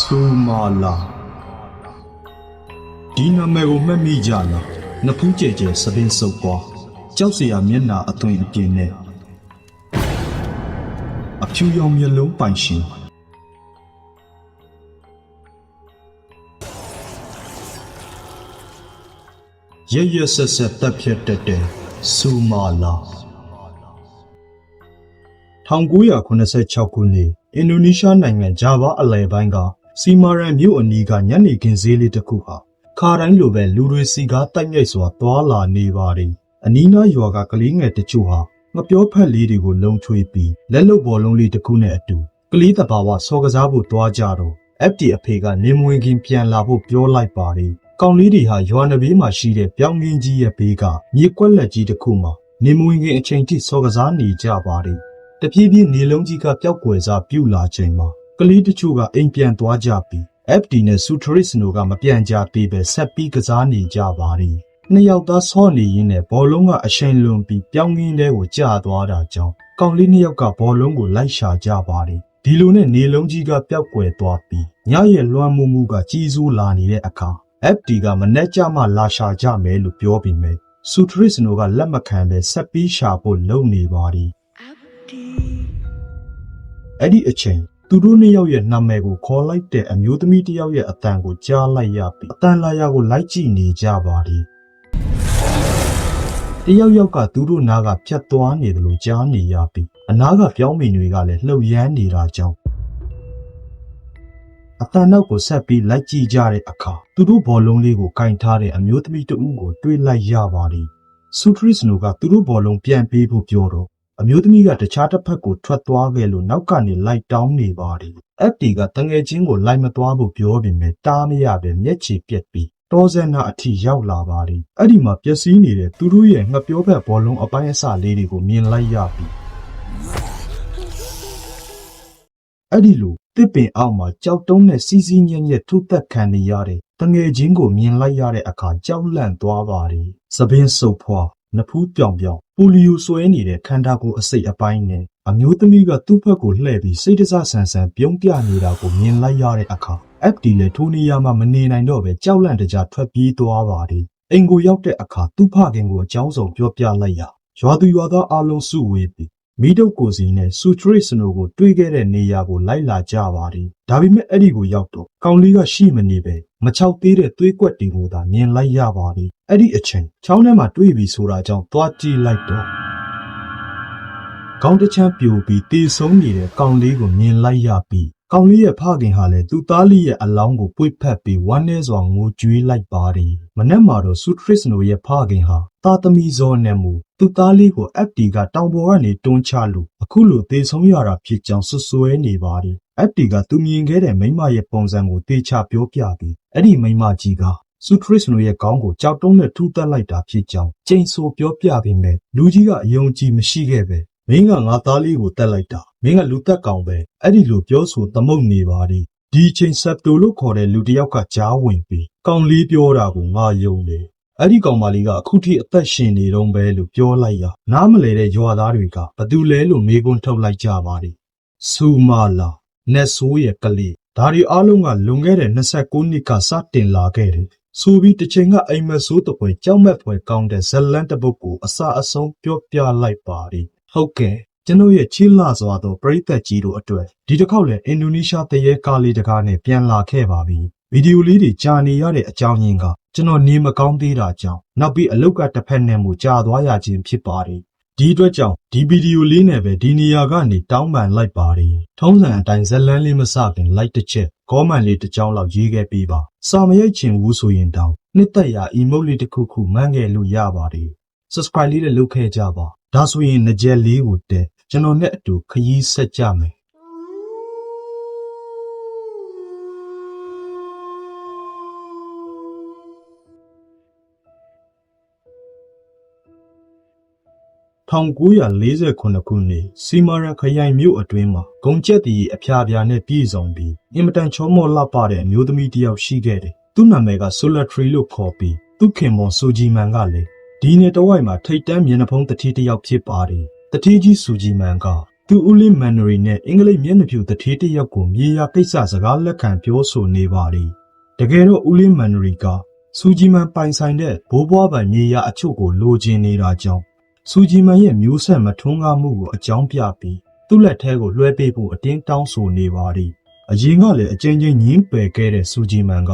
ဆိုမာလာဒီနာမည်ကိုမှတ်မိကြလားနဖူးကျဲကျဲစပင်းစုပ်ပွားကြောက်စရာမျက်နှာအသွင်အပြင်နဲ့အဖြူရောင်မျက်လုံးပိုင်ရှင်ရရဆက်ဆက်တပ်ဖြတ်တတ်တဲ့ဆိုမာလာ1986ခုနှစ်အင်ဒိုနီးရှားနိုင်ငံဂျာဗာအလယ်ပိုင်းကစီမာရန်မြို့အနီးကညနေခင်းဈေးလေးတစ်ခုဟာခါတိုင်းလိုပဲလူတွေစီကားတိုက်မြိုက်စွာသွာလာနေပါတယ်အနီးနားရွာကကလေးငယ်တချို့ဟာငပြောဖက်လေးတွေကိုလုံချွေပြီးလက်လုံဘောလုံးလေးတစ်ခုနဲ့အတူကလေးတဘာဝစော်ကစားဖို့သွားကြတော့ FD အဖေကနေမဝင်ခင်ပြန်လာဖို့ပြောလိုက်ပါတယ်ကောင်လေးတွေဟာရွာနဘေးမှာရှိတဲ့ပြောင်းကင်းကြီးရဲ့ဘေးကမြေကွက်လက်ကြီးတစ်ခုမှာနေမဝင်ခင်အချိန်ထိစော်ကစားနေကြပါတယ်တပြေးပြေးနေလုံးကြီးကပျောက်ကွယ်စားပြုတ်လာချိန်မှာကလေးတချို့ကအိမ်ပြန်သွားကြပြီး FD နဲ့ဆူထရစ်နိုကမပြန်ကြသေးပဲဆက်ပြီးကစားနေကြပါတယ်နှစ်ယောက်သားဆော့နေရင်းနဲ့ဘောလုံးကအရှိန်လွန်ပြီးပြောင်းကင်းတဲကိုကျသွားတာကြောင့်ကောင်လေးနှစ်ယောက်ကဘောလုံးကိုလိုက်ရှာကြပါတယ်ဒီလိုနဲ့နေလုံးကြီးကပျောက်ကွယ်သွားပြီးညရဲ့လွှမ်းမိုးမှုကကြီးစိုးလာနေတဲ့အခါ FD ကမနဲ့ကြမှလာရှာကြမယ်လို့ပြောပြီးမြဲဆူထရစ်နိုကလက်မခံပဲဆက်ပြီးရှာဖို့လုပ်နေပါတယ်အဲ့ဒီအချိန်သူတို့နှစ်ယောက်ရဲ့နာမည်ကိုခေါ်လိုက်တဲ့အမျိုးသမီးတစ်ယောက်ရဲ့အတန်ကိုကြားလိုက်ရပြီးအတန်လာရကိုလိုက်ကြည့်နေကြပါတယ်တယောက်ယောက်ကသူတို့နားကဖြတ်သွားနေတယ်လို့ကြားနေရပြီးအနားကပြောင်းမင်တွေကလည်းလှုပ်ရမ်းနေတာကြောင့်အတန်နောက်ကိုဆက်ပြီးလိုက်ကြည့်ကြတဲ့အခါသူတို့ဘောလုံးလေးကိုကင်ထားတဲ့အမျိုးသမီးတဦးကိုတွေ့လိုက်ရပါတယ်ဆူထရစ်နိုကသူတို့ဘောလုံးပြန်ပေးဖို့ပြောတော့အမျိုးသမီးကတခြားတစ်ဖက်ကိုထွက်သွားခဲ့လို့နောက်ကနေလိုက်တောင်းနေပါတယ်။ FD ကတငယ်ချင်းကိုလိုက်မသွားဖို့ပြောပေမဲ့တားမရပဲမျက်ခြေပြက်ပြီးတောစက်နာအထိရောက်လာပါတယ်။အဲ့ဒီမှာပျက်စီးနေတဲ့သူတို့ရဲ့ငပြောဘက်ဘောလုံးအပိုင်းအစလေးတွေကိုမြင်လိုက်ရပြီးအဲ့ဒီလိုတစ်ပင်အောက်မှာကြောက်တုံးနဲ့စီးစီးညံ့ညက်ထုသက်ခံနေရတဲ့တငယ်ချင်းကိုမြင်လိုက်ရတဲ့အခါကြောက်လန့်သွားပါတယ်။သပင်းစုပ်ဖွားနဖူးပြောင်ပြောင်ပူလီယိုဆွဲနေတဲ့ခန္ဓာကိုယ်အစိတ်အပိုင်းနဲ့အမျိုးသမီးကသူ့ဘက်ကိုလှည့်ပြီးစိတ်တစဆန်ဆန်ပြုံးပြနေတာကိုမြင်လိုက်ရတဲ့အခါ FD လည်းထိုနေရာမှာမနေနိုင်တော့ပဲကြောက်လန့်တကြားထွက်ပြေးသွားပါတယ်အိမ်ကိုရောက်တဲ့အခါသူ့ဖခင်ကိုအကြောင်းစုံပြောပြလိုက်ရာရွာသူရွာသားအလုံးစုဝေးပြီးမိတုပ်ကိုစီနဲ့ဆူထရစ်နိုကိုတွေ့ခဲ့တဲ့နေရာကိုလိုက်လာကြပါတယ်ဒါပေမဲ့အဲ့ဒီကိုရောက်တော့ကောင်လေးကရှိမနေပဲမချောက်သေးတဲ့သွေးကွက်တွေကိုသာမြင်လိုက်ရပါတယ်အဲ့ဒီအချိန်ချောင်းထဲမှာတွေ့ပြီဆိုတာကြောင့်သွားကြည့်လိုက်တော့ခေါင်းတစ်ချမ်းပြိုပြီးတေဆုံးနေတဲ့ကောင်လေးကိုမြင်လိုက်ရပြီးကောင်လေးရဲ့ဖခင်ဟာလည်းသူ့သားလေးရဲ့အလောင်းကိုပွေ့ဖက်ပြီးဝမ်းနည်းစွာငိုကြွေးလိုက်ပါတယ်မနေ့မှာတော့ဆူထရစ်နိုရဲ့ဖခင်ဟာသားသမီးဇောနဲ့မူသူ့သားလေးကို FD ကတောင်ပေါ်ကနေတွန်းချလို့အခုလိုတေဆုံးရတာဖြစ်ကြောင်းဆွဆွဲနေပါတယ် FD ကသူမြင်ခဲ့တဲ့မိန်းမရဲ့ပုံစံကိုတေချာပြောပြပြီးအဲ့ဒီမိန်းမကြီးကဆူထရစ်နိုရဲ့ခေါင်းကိုကြောက်တုံးနဲ့ထူတက်လိုက်တာဖြစ်ကြောင်းကျိန်ဆိုပြောပြပြီးမြဲလူကြီးကအယုံကြည်မရှိခဲ့ပဲမင်းကငါသားလေးကိုတက်လိုက်တာမင်းကလူသက်ကောင်ပဲအဲ့ဒီလိုပြောဆိုသမုတ်နေပါသည်ဒီချိန်ဆက်တိုလို့ခေါ်တဲ့လူတစ်ယောက်ကကြားဝင်ပြီးကောင်လေးပြောတာကိုငါယုံတယ်အဲ့ဒီကောင်မလေးကအခုထိအသက်ရှင်နေတော့ပဲလို့ပြောလိုက်ရနားမလဲတဲ့ရွာသားတွေကဘသူလဲလို့မေးခွန်းထုတ်လိုက်ကြပါသည်ဆူမာလာနက်ဆိုးရဲ့ကလေးဒါဒီအားလုံးကလွန်ခဲ့တဲ့29နှစ်ကစတင်လာခဲ့တယ်ဆိုပြီးတစ်ချိန်ကအိမ်မက်ဆိုးတပွဲကြောက်မက်ဖွယ်ကောင်းတဲ့ဇလန်တပုတ်ကိုအစအဆုံးပြောပြလိုက်ပါသည်ဟုတ်ကဲ့ကျွန်တော်ရဲ့ချီလာစွာသောပရိသတ်ကြီးတို့အတွက်ဒီတစ်ခေါက်လည်းအင်ဒိုနီးရှားတရေကားလေးတကားနဲ့ပြန်လာခဲ့ပါပြီဗီဒီယိုလေးတွေကြာနေရတဲ့အကြောင်းရင်းကကျွန်တော်နေမကောင်းသေးတာကြောင့်နောက်ပြီးအလုတ်ကတစ်ဖက်နဲ့မှကြာသွားရခြင်းဖြစ်ပါတယ်ဒီအတွက်ကြောင့်ဒီဗီဒီယိုလေးနဲ့ပဲဒီနေရာကနေတောင်းပန်လိုက်ပါတယ်ထုံးစံအတိုင်းဇလန်းလေးမစခင်လိုက်တစ်ချက်ကောမန်လေးတစ်ကြောင်းလောက်ရေးခဲ့ပေးပါစာမရိုက်ချင်ဘူးဆိုရင်တောင်းနှစ်သက်ရာ emote လေးတစ်ခုခုမှန်းခဲ့လို့ရပါတယ် subscribe လေးလည်းလုပ်ခဲ့ကြပါဒါဆိုရင်ငကြက်လေးကိုတက်ကျွန်တော်နဲ့အတူခရီးဆက်ကြမယ်1949ခုနှစ်စီမာရန်ခရိုင်မြို့အတွင်းမှာဂုံကျက်တီအဖျားပြာနဲ့ပြည်စုံပြီးအင်မတန်ချောမောလှပတဲ့အမျိုးသမီးတစ်ယောက်ရှိခဲ့တယ်သူ့နာမည်ကဆိုလာထရီလို့ခေါ်ပြီးသူ့ခင်မွန်ဆိုဂျီမန်ကလည်းဒီနေ့တဝိုက်မှာထိတ်တန်းမျက်နှာဖုံးတတိတစ်ယောက်ဖြစ်ပါတယ်တတိကြီးစူဂျီမန်က သူဦးလေးမန်နရီနဲ့အင်္ဂလိပ်မျက်နှာဖြူတထေးတစ်ယောက်ကိုမြေယာကိစ္စစကားလက်ခံပြောဆိုနေပါသည်တကယ်တော့ဦးလေးမန်နရီကစူဂျီမန်ပိုင်ဆိုင်တဲ့ဘိုးဘွားပိုင်မြေယာအချို့ကိုလိုချင်နေတာကြောင့်စူဂျီမန်ရဲ့မျိုးဆက်မထွန်းကားမှုကိုအကြောင်းပြပြီးသူ့လက်ထဲကိုလွှဲပေးဖို့အတင်းတောင်းဆိုနေပါသည်အရင်ကလည်းအချင်းချင်းညင်းပယ်ခဲ့တဲ့စူဂျီမန်က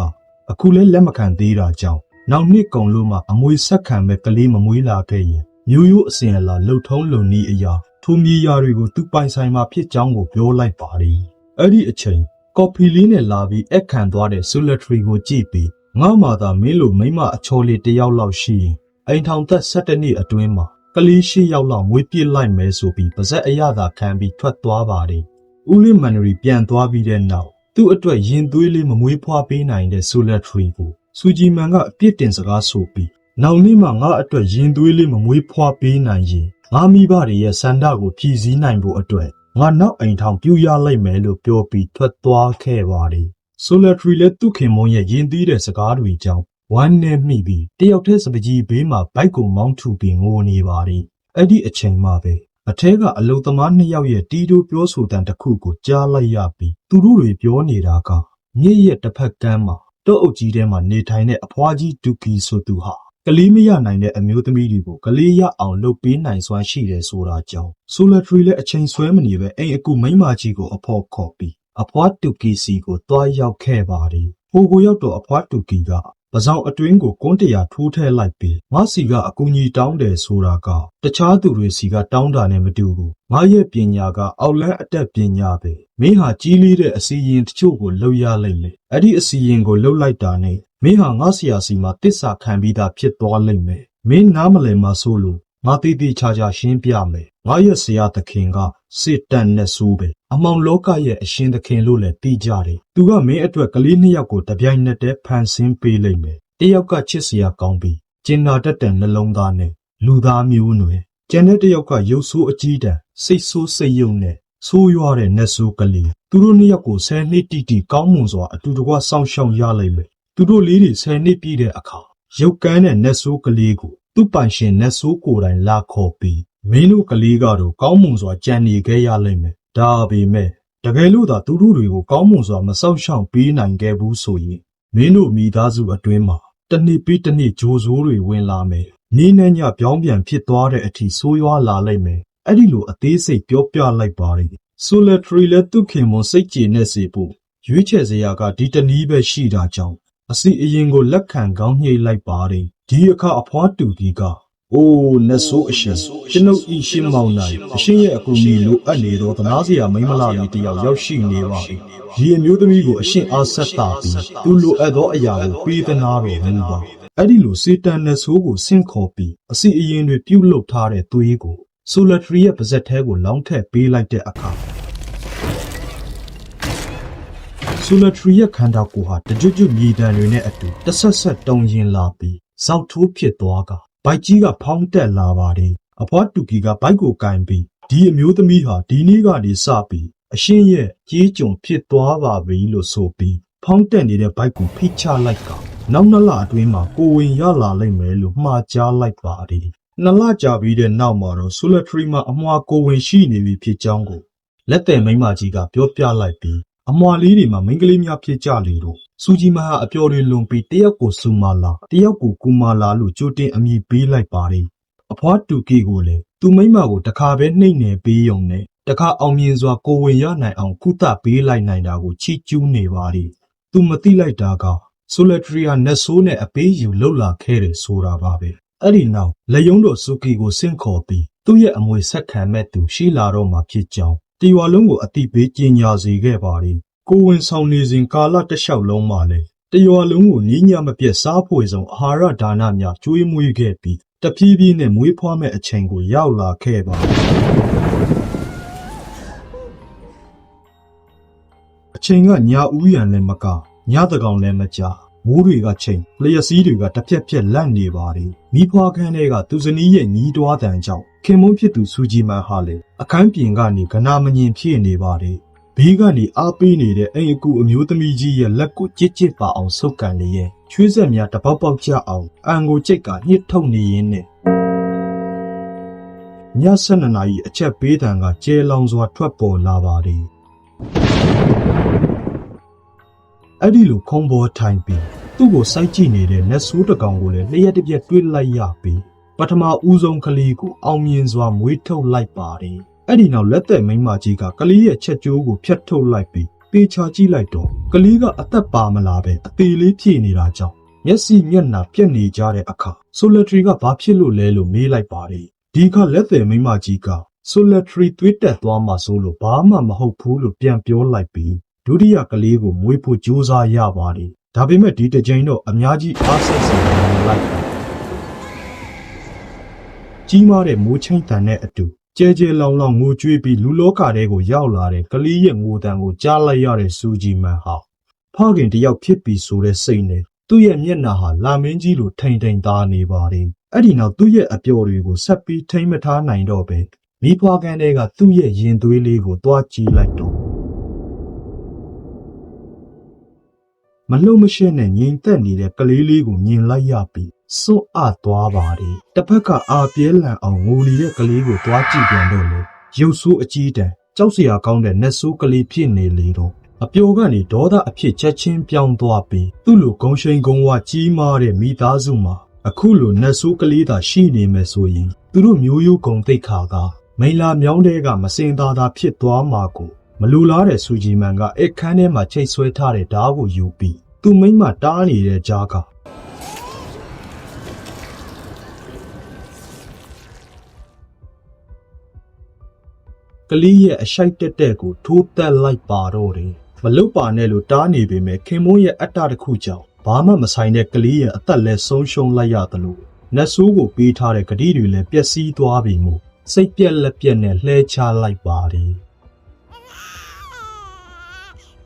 အခုလည်းလက်မခံသေးတာကြောင့်နောက်နှစ်ကုန်လို့မှအမွေဆက်ခံမဲ့ကလေးမမွေးလာခဲ့ရင်မျိုးရိုးအစဉ်အလာလှုပ်ထုံးလုံနည်းအရာထိုမြေယာတွေကိုသူပိုင်ဆိုင်မှာဖြစ်ကြောင်းကိုပြောလိုက်ပါသည်အဲ့ဒီအချိန်ကော်ဖီလေးနဲ့လာပြီးအခခံသွားတဲ့ဆူလက်ထရီကိုကြည့်ပြီးငါမှသာမင်းလိုမိမအချော်လေးတစ်ယောက်လောက်ရှိရင်အိမ်ထောင်သက်17နှစ်အတွင်းမှာကလေး8ယောက်လောက်မွေးပြစ်လိုက်မယ်ဆိုပြီးပါဇက်အရသာခံပြီးထွက်သွားပါသည်ဦးလေးမန်နရီပြန်သွားပြီးတဲ့နောက်သူ့အတွက်ရင်သွေးလေးမမွေးဖွားပေးနိုင်တဲ့ဆူလက်ထရီကိုစူဂျီမန်ကအပြစ်တင်စကားဆိုပြီးနောက်နေ့မှငါအတွက်ရင်သွေးလေးမမွေးဖွားပေးနိုင်ရင်ငါမိဘတွေရဲ့စန္ဒကိုဖြည့်ဆည်းနိုင်ဖို့အတွက်ငါနောက်အိမ်ထောင်ပြူရလိုက်မယ်လို့ပြောပြီးထွက်သွားခဲ့ပါသည်ဆိုလက်ထရီလည်းသူ့ခင်မွန်းရဲ့ရင်သီးတဲ့စကားတွေကြောင့်ဝမ်းနဲ့မိပြီးတယောက်တည်းစပကြီးဘေးမှာဘိုက်ကိုမောင်းထုပြီးငိုနေပါသည်အဲ့ဒီအချိန်မှပဲအထဲကအလုသမား2ယောက်ရဲ့တီးတိုးပြောဆိုတန်တစ်ခုကိုကြားလိုက်ရပြီးသူတို့တွေပြောနေတာကမြစ်ရဲ့တစ်ဖက်ကမ်းမှာတောအုပ်ကြီးထဲမှာနေထိုင်တဲ့အဖွားကြီးဒူကီဆိုသူဟာကလေးမရနိုင်တဲ့အမျိုးသမီးတွေကိုကလေးရအောင်လုပ်ပေးနိုင်စွမ်းရှိတယ်ဆိုတာကြောင့်ဆိုလက်ထရီလည်းအချိန်ဆွဲမနေပဲအိမ်အကူမိန်းမကြီးကိုအဖော်ခေါ်ပြီးအဖွားတူကီစီကိုတွားရောက်ခဲ့ပါသည်ဟိုကိုရောက်တော့အဖွားတူကီကပစောင်အတွင်းကိုကွန်းတရာထိုးထဲလိုက်ပြီးငါစီကအကူကြီးတောင်းတယ်ဆိုတာကတခြားသူတွေစီကတောင်းတာနဲ့မတူဘူးငါရဲ့ပညာကအောက်လန်းအတက်ပညာပဲမင်းဟာကြီးလေးတဲ့အစီရင်တချို့ကိုလှုပ်ရလိမ့်မယ်အဲ့ဒီအစီရင်ကိုလှုပ်လိုက်တာနဲ့မင်းဟာငါဆရာစီမှာတစ္ဆာခံပြီးသားဖြစ်သွားလိမ့်မယ်မင်းနားမလည်မှဆိုလို့ငါတေးသေးချာချာရှင်းပြမယ်ငါရဲ့ဆရာသခင်ကစစ်တန်နဲ့ဆိုးပဲအမောင်လောကရဲ့အရှင်သခင်လို့လည်းသိကြတယ်သူကမင်းအတွက်ကလေး2ယောက်ကိုတပြိုင်နက်တည်းဖန်ဆင်းပေးလိမ့်မယ်တယောက်ကချစ်စရာကောင်းပြီးကျင်နာတတ်တဲ့နှလုံးသားနဲ့လူသားမျိုးနွယ်ကျန်တဲ့တယောက်ကရုပ်ဆိုးအကြီးတန်းစိတ်ဆိုးစိတ်ယုံနဲ့ဆိုးရွားတဲ့နတ်ဆိုးကလေးသူတို့2ယောက်ကို10နှစ်တိတိကောင်းမွန်စွာအတူတကွစောင့်ရှောက်ရလိမ့်မယ်သူတို့လေးတွေ10နှစ်ပြည့်တဲ့အခါရုပ်ကန်းတဲ့နတ်ဆိုးကလေးကိုသူ့ပိုင်ရှင်နတ်ဆိုးကိုယ်တိုင်လာခေါ်ပြီးမင်းတို့ကလေးကတော့ကောင်းမွန်စွာကြံနေခဲ့ရလိမ့်မယ်ဒါပေမဲ့တကယ်လို့သာသူတို့တွေကိုကောင်းမွန်စွာမစောင့်ရှောက်ပေးနိုင်ခဲ့ဘူးဆိုရင်မင်းတို့မိသားစုအတွင်းမှာတနေ့ပြီးတနေ့ဂျိုဆိုးတွေဝင်လာမယ်နေနဲ့ညပြောင်းပြန်ဖြစ်သွားတဲ့အထိဆိုးရွားလာလိမ့်မယ်အဲ့ဒီလိုအသေးစိတ်ပြောပြလိုက်ပါလိမ့်ဆိုလက်ထရီလည်းသူ့ခင်မွန်စိတ်ကြည်နဲ့စေဖို့ရွေးချယ်စရာကဒီတနည်းပဲရှိတာကြောင့်အစီအရင်ကိုလက်ခံကောင်းညှိလိုက်ပါတယ်ဒီအခါအဖွားတူကြီးကအိုးနတ်ဆိုးအရှင်ကျွန်ုပ်ဤရှင်းမောင်းနိုင်အရှင်ရဲ့အကူအညီလိုအပ်နေသောသနာစရာမိန်းမလာလေးတယောက်ရောက်ရှိနေပါပြီဒီအမျိုးသမီးကိုအရှင်အားဆက်တာပြီးသူလိုအပ်သောအရာကိုပေးသနာတော်မူပါအဲ့ဒီလိုစေတန်နတ်ဆိုးကိုဆင့်ခေါ်ပြီးအစီအရင်တွေပြုတ်လုထားတဲ့သွေးကိုဆိုလက်ထရီရဲ့ပါဇက်ထဲကိုလောင်းထည့်ပေးလိုက်တဲ့အခါဆိုလက်ထရီရဲ့ခန္ဓာကိုယ်ဟာတကြွကြွမြေတံတွေနဲ့အတူတဆက်ဆက်တုံရင်လာပြီးဇောက်ထိုးဖြစ်သွားကဘိုက်ကြီးကဖောင်းတက်လာပါတယ်အဖွားတူကီကဘိုက်ကိုကင်ပြီးဒီအမျိုးသမီးဟာဒီနေ့ကနေစပြီးအရှင်ရဲ့ကြေးကြုံဖြစ်သွားပါပြီလို့ဆိုပြီးဖောင်းတက်နေတဲ့ဘိုက်ကိုဖိချလိုက်ကနောက်2လအတွင်းမှာကိုဝင်ရလာလိမ့်မယ်လို့မှားကြားလိုက်ပါတယ်2လကြာပြီးတဲ့နောက်မှာတော့ဆိုလက်ထရီမှာအမွာကိုဝင်ရှိနေပြီဖြစ်ကြောင်းကိုလက်တယ်မိန်းမကြီးကပြောပြလိုက်ပြီးအမွာလေးတွေမှာမိန်းကလေးများဖြစ်ကြလေတော့စူဂျီမဟာအပျော်တွေလွန်ပြီးတယောက်ကိုစူမာလာတယောက်ကိုကူမာလာလို့ကြိုတင်အမည်ပေးလိုက်ပါတယ်အဖွားတူကီကိုလည်းသူမိန်းမကိုတခါပဲနှိမ့်နယ်ပေးုံနဲ့တခါအောင်မြင်စွာကိုဝင်ရနိုင်အောင်ကုသပေးလိုက်နိုင်တာကိုချီးကျူးနေပါတယ်သူမသိလိုက်တာကဆိုလက်ထရီယာနတ်ဆိုးနဲ့အပေးယူလှုပ်လာခဲ့တယ်ဆိုတာပါပဲအဲ့ဒီနောက်လက်ယုံတော်စူကီကိုဆင့်ခေါ်ပြီးသူ့ရဲ့အမွေဆက်ခံမဲ့သူရှိလာတော့မှဖြစ်ကြောင်းတီဝါလုံးကိုအတိပေးကြေညာစေခဲ့ပါတယ်ကိုဝင်ဆောင်နေစဉ်ကာလတစ်လျှောက်လုံးမှာလည်းတရွာလုံးကိုနီးညမပြတ်စားဖွေဆောင်အာဟာရဒါနများကျွေးမွေးခဲ့ပြီးတဖြည်းဖြည်းနဲ့မွေးဖွားမဲ့အချိန်ကိုရောက်လာခဲ့ပါတယ်အချိန်ကညာဦးရန်လည်းမကညတကောင်လည်းမကြမိုးတွေကချိန်လျက်စီးတွေကတစ်ပြက်ပြက်လန့်နေပါတယ်မိဖွားခန်းတွေကသူဇနီးရဲ့ညီးတွားတန်ကြောင့်ခင်မုန်းဖြစ်သူစူဂျီမန်ဟာလည်းအခန်းပြင်ကနေကနာမငင်ဖြစ်နေပါတယ်ဘေးကနေအားပေးနေတဲ့အိမ်အကူအမျိုးသမီးကြီးရဲ့လက်ကိုကြစ်ကြစ်ပါအောင်ဆုပ်ကန်လျက်ချွေးဆက်များတပေါက်ပေါက်ကျအောင်အန်ကိုကြိတ်ကညှစ်ထုတ်နေရင်းနဲ့ ည7 နာရီအချက်ပေးတံကကျဲလောင်စွာထွက်ပေါ်လာပါတယ်အဲ့ဒီလိုခုံပေါ်ထိုင်ပြီးသူ့ကိုစိုက်ကြည့်နေတဲ့နတ်ဆိုးတကောင်ကိုလည်းလျှက်တစ်ပြက်တွေးလိုက်ရပြီးပထမဦးဆုံးကလေးကိုအောင်မြင်စွာမွေးထုတ်လိုက်ပါတယ်အဲ့ဒီနောက်လက်သက်မိန်းမကြီးကကလေးရဲ့ချက်ကျိုးကိုဖျက်ထုတ်လိုက်ပြီးပေချာကြည့်လိုက်တော့ကလေးကအသက်ပါမလာပဲအသေးလေးဖြည့်နေတာကြောင့်မျက်စိမျက်နှာပြက်နေကြတဲ့အခါဆိုလက်ထရီကဘာဖြစ်လို့လဲလို့မေးလိုက်ပါတယ်ဒီခါလက်သက်မိန်းမကြီးကဆိုလက်ထရီသွေးတက်သွားမှဆိုလို့ဘာမှမဟုတ်ဘူးလို့ပြန်ပြောလိုက်ပြီးဒုတိယကလေးကိုမွေးဖို့ကြိုးစားရပါတယ်ဒါပေမဲ့ဒီတစ်ကြိမ်တော့အများကြီးအားစိတ်စေလိုက်ကြီးမားတဲ့မိုးချိတ်တန်နဲ့အတူကျဲကျဲလောင်လောင်ငိုကြွေးပြီးလူလောကထဲကိုရောက်လာတဲ့ကလေးရဲ့ငိုတန်ကိုကြားလိုက်ရတဲ့စူဂျီမန်ဟာဖခင်တယောက်ဖြစ်ပြီးဆိုတဲ့စိတ်နဲ့သူ့ရဲ့မျက်နှာဟာလာမင်းကြီးလိုထိန်ထိန်သားနေပါတယ်အဲ့ဒီနောက်သူ့ရဲ့အပျော်တွေကိုဆက်ပြီးထိမ့်မထားနိုင်တော့ပဲမိဖွားကန်းတွေကသူ့ရဲ့ရင်သွေးလေးကိုတွားကြည့်လိုက်တော့မလုံမရှက်နဲ့ငြိမ်သက်နေတဲ့ကလေးလေးကိုမြင်လိုက်ရပြီးစွန့်အားသွားပါတယ်တစ်ဖက်ကအာပြဲလန်အောင်ငိုနေတဲ့ကလေးကိုတွားကြည့်ပြန်တော့လေရုပ်ဆိုးအကြီးတန်းကြောက်စရာကောင်းတဲ့နတ်ဆိုးကလေးဖြစ်နေလေတော့အပျော်ကနေဒေါသအဖြစ်ချက်ချင်းပြောင်းသွားပြီးသူ့လိုဂုံရှိန်ဂုံဝကြီးမားတဲ့မိသားစုမှာအခုလိုနတ်ဆိုးကလေးသာရှိနေမယ်ဆိုရင်သူတို့မျိုးရိုးဂုံသိက္ခာကမိန်လာမြောင်းတဲကမစင်သားသာဖြစ်သွားမှာကိုမလူလားတဲ့စူဂျီမန်ကအခန်းထဲမှာချိတ်ဆွဲထားတဲ့ဓာတ်ကိုယူပြီးသူ့မိမတားနေတဲ့ကြားကကလေးရဲ့အရှိုက်တက်တက်ကိုထိုးတက်လိုက်ပါတော့တယ်မလုတ်ပါနဲ့လို့တားနေပေမဲ့ခင်မိုးရဲ့အတ္တတစ်ခုကြောင့်ဘာမှမဆိုင်တဲ့ကလေးရဲ့အသက်လည်းဆုံးရှုံးလိုက်ရသလိုနတ်ဆိုးကိုပေးထားတဲ့ဂတိတွေလည်းပျက်စီးသွားပြီမို့စိတ်ပြက်လက်ပြက်နဲ့လှဲချလိုက်ပါတယ်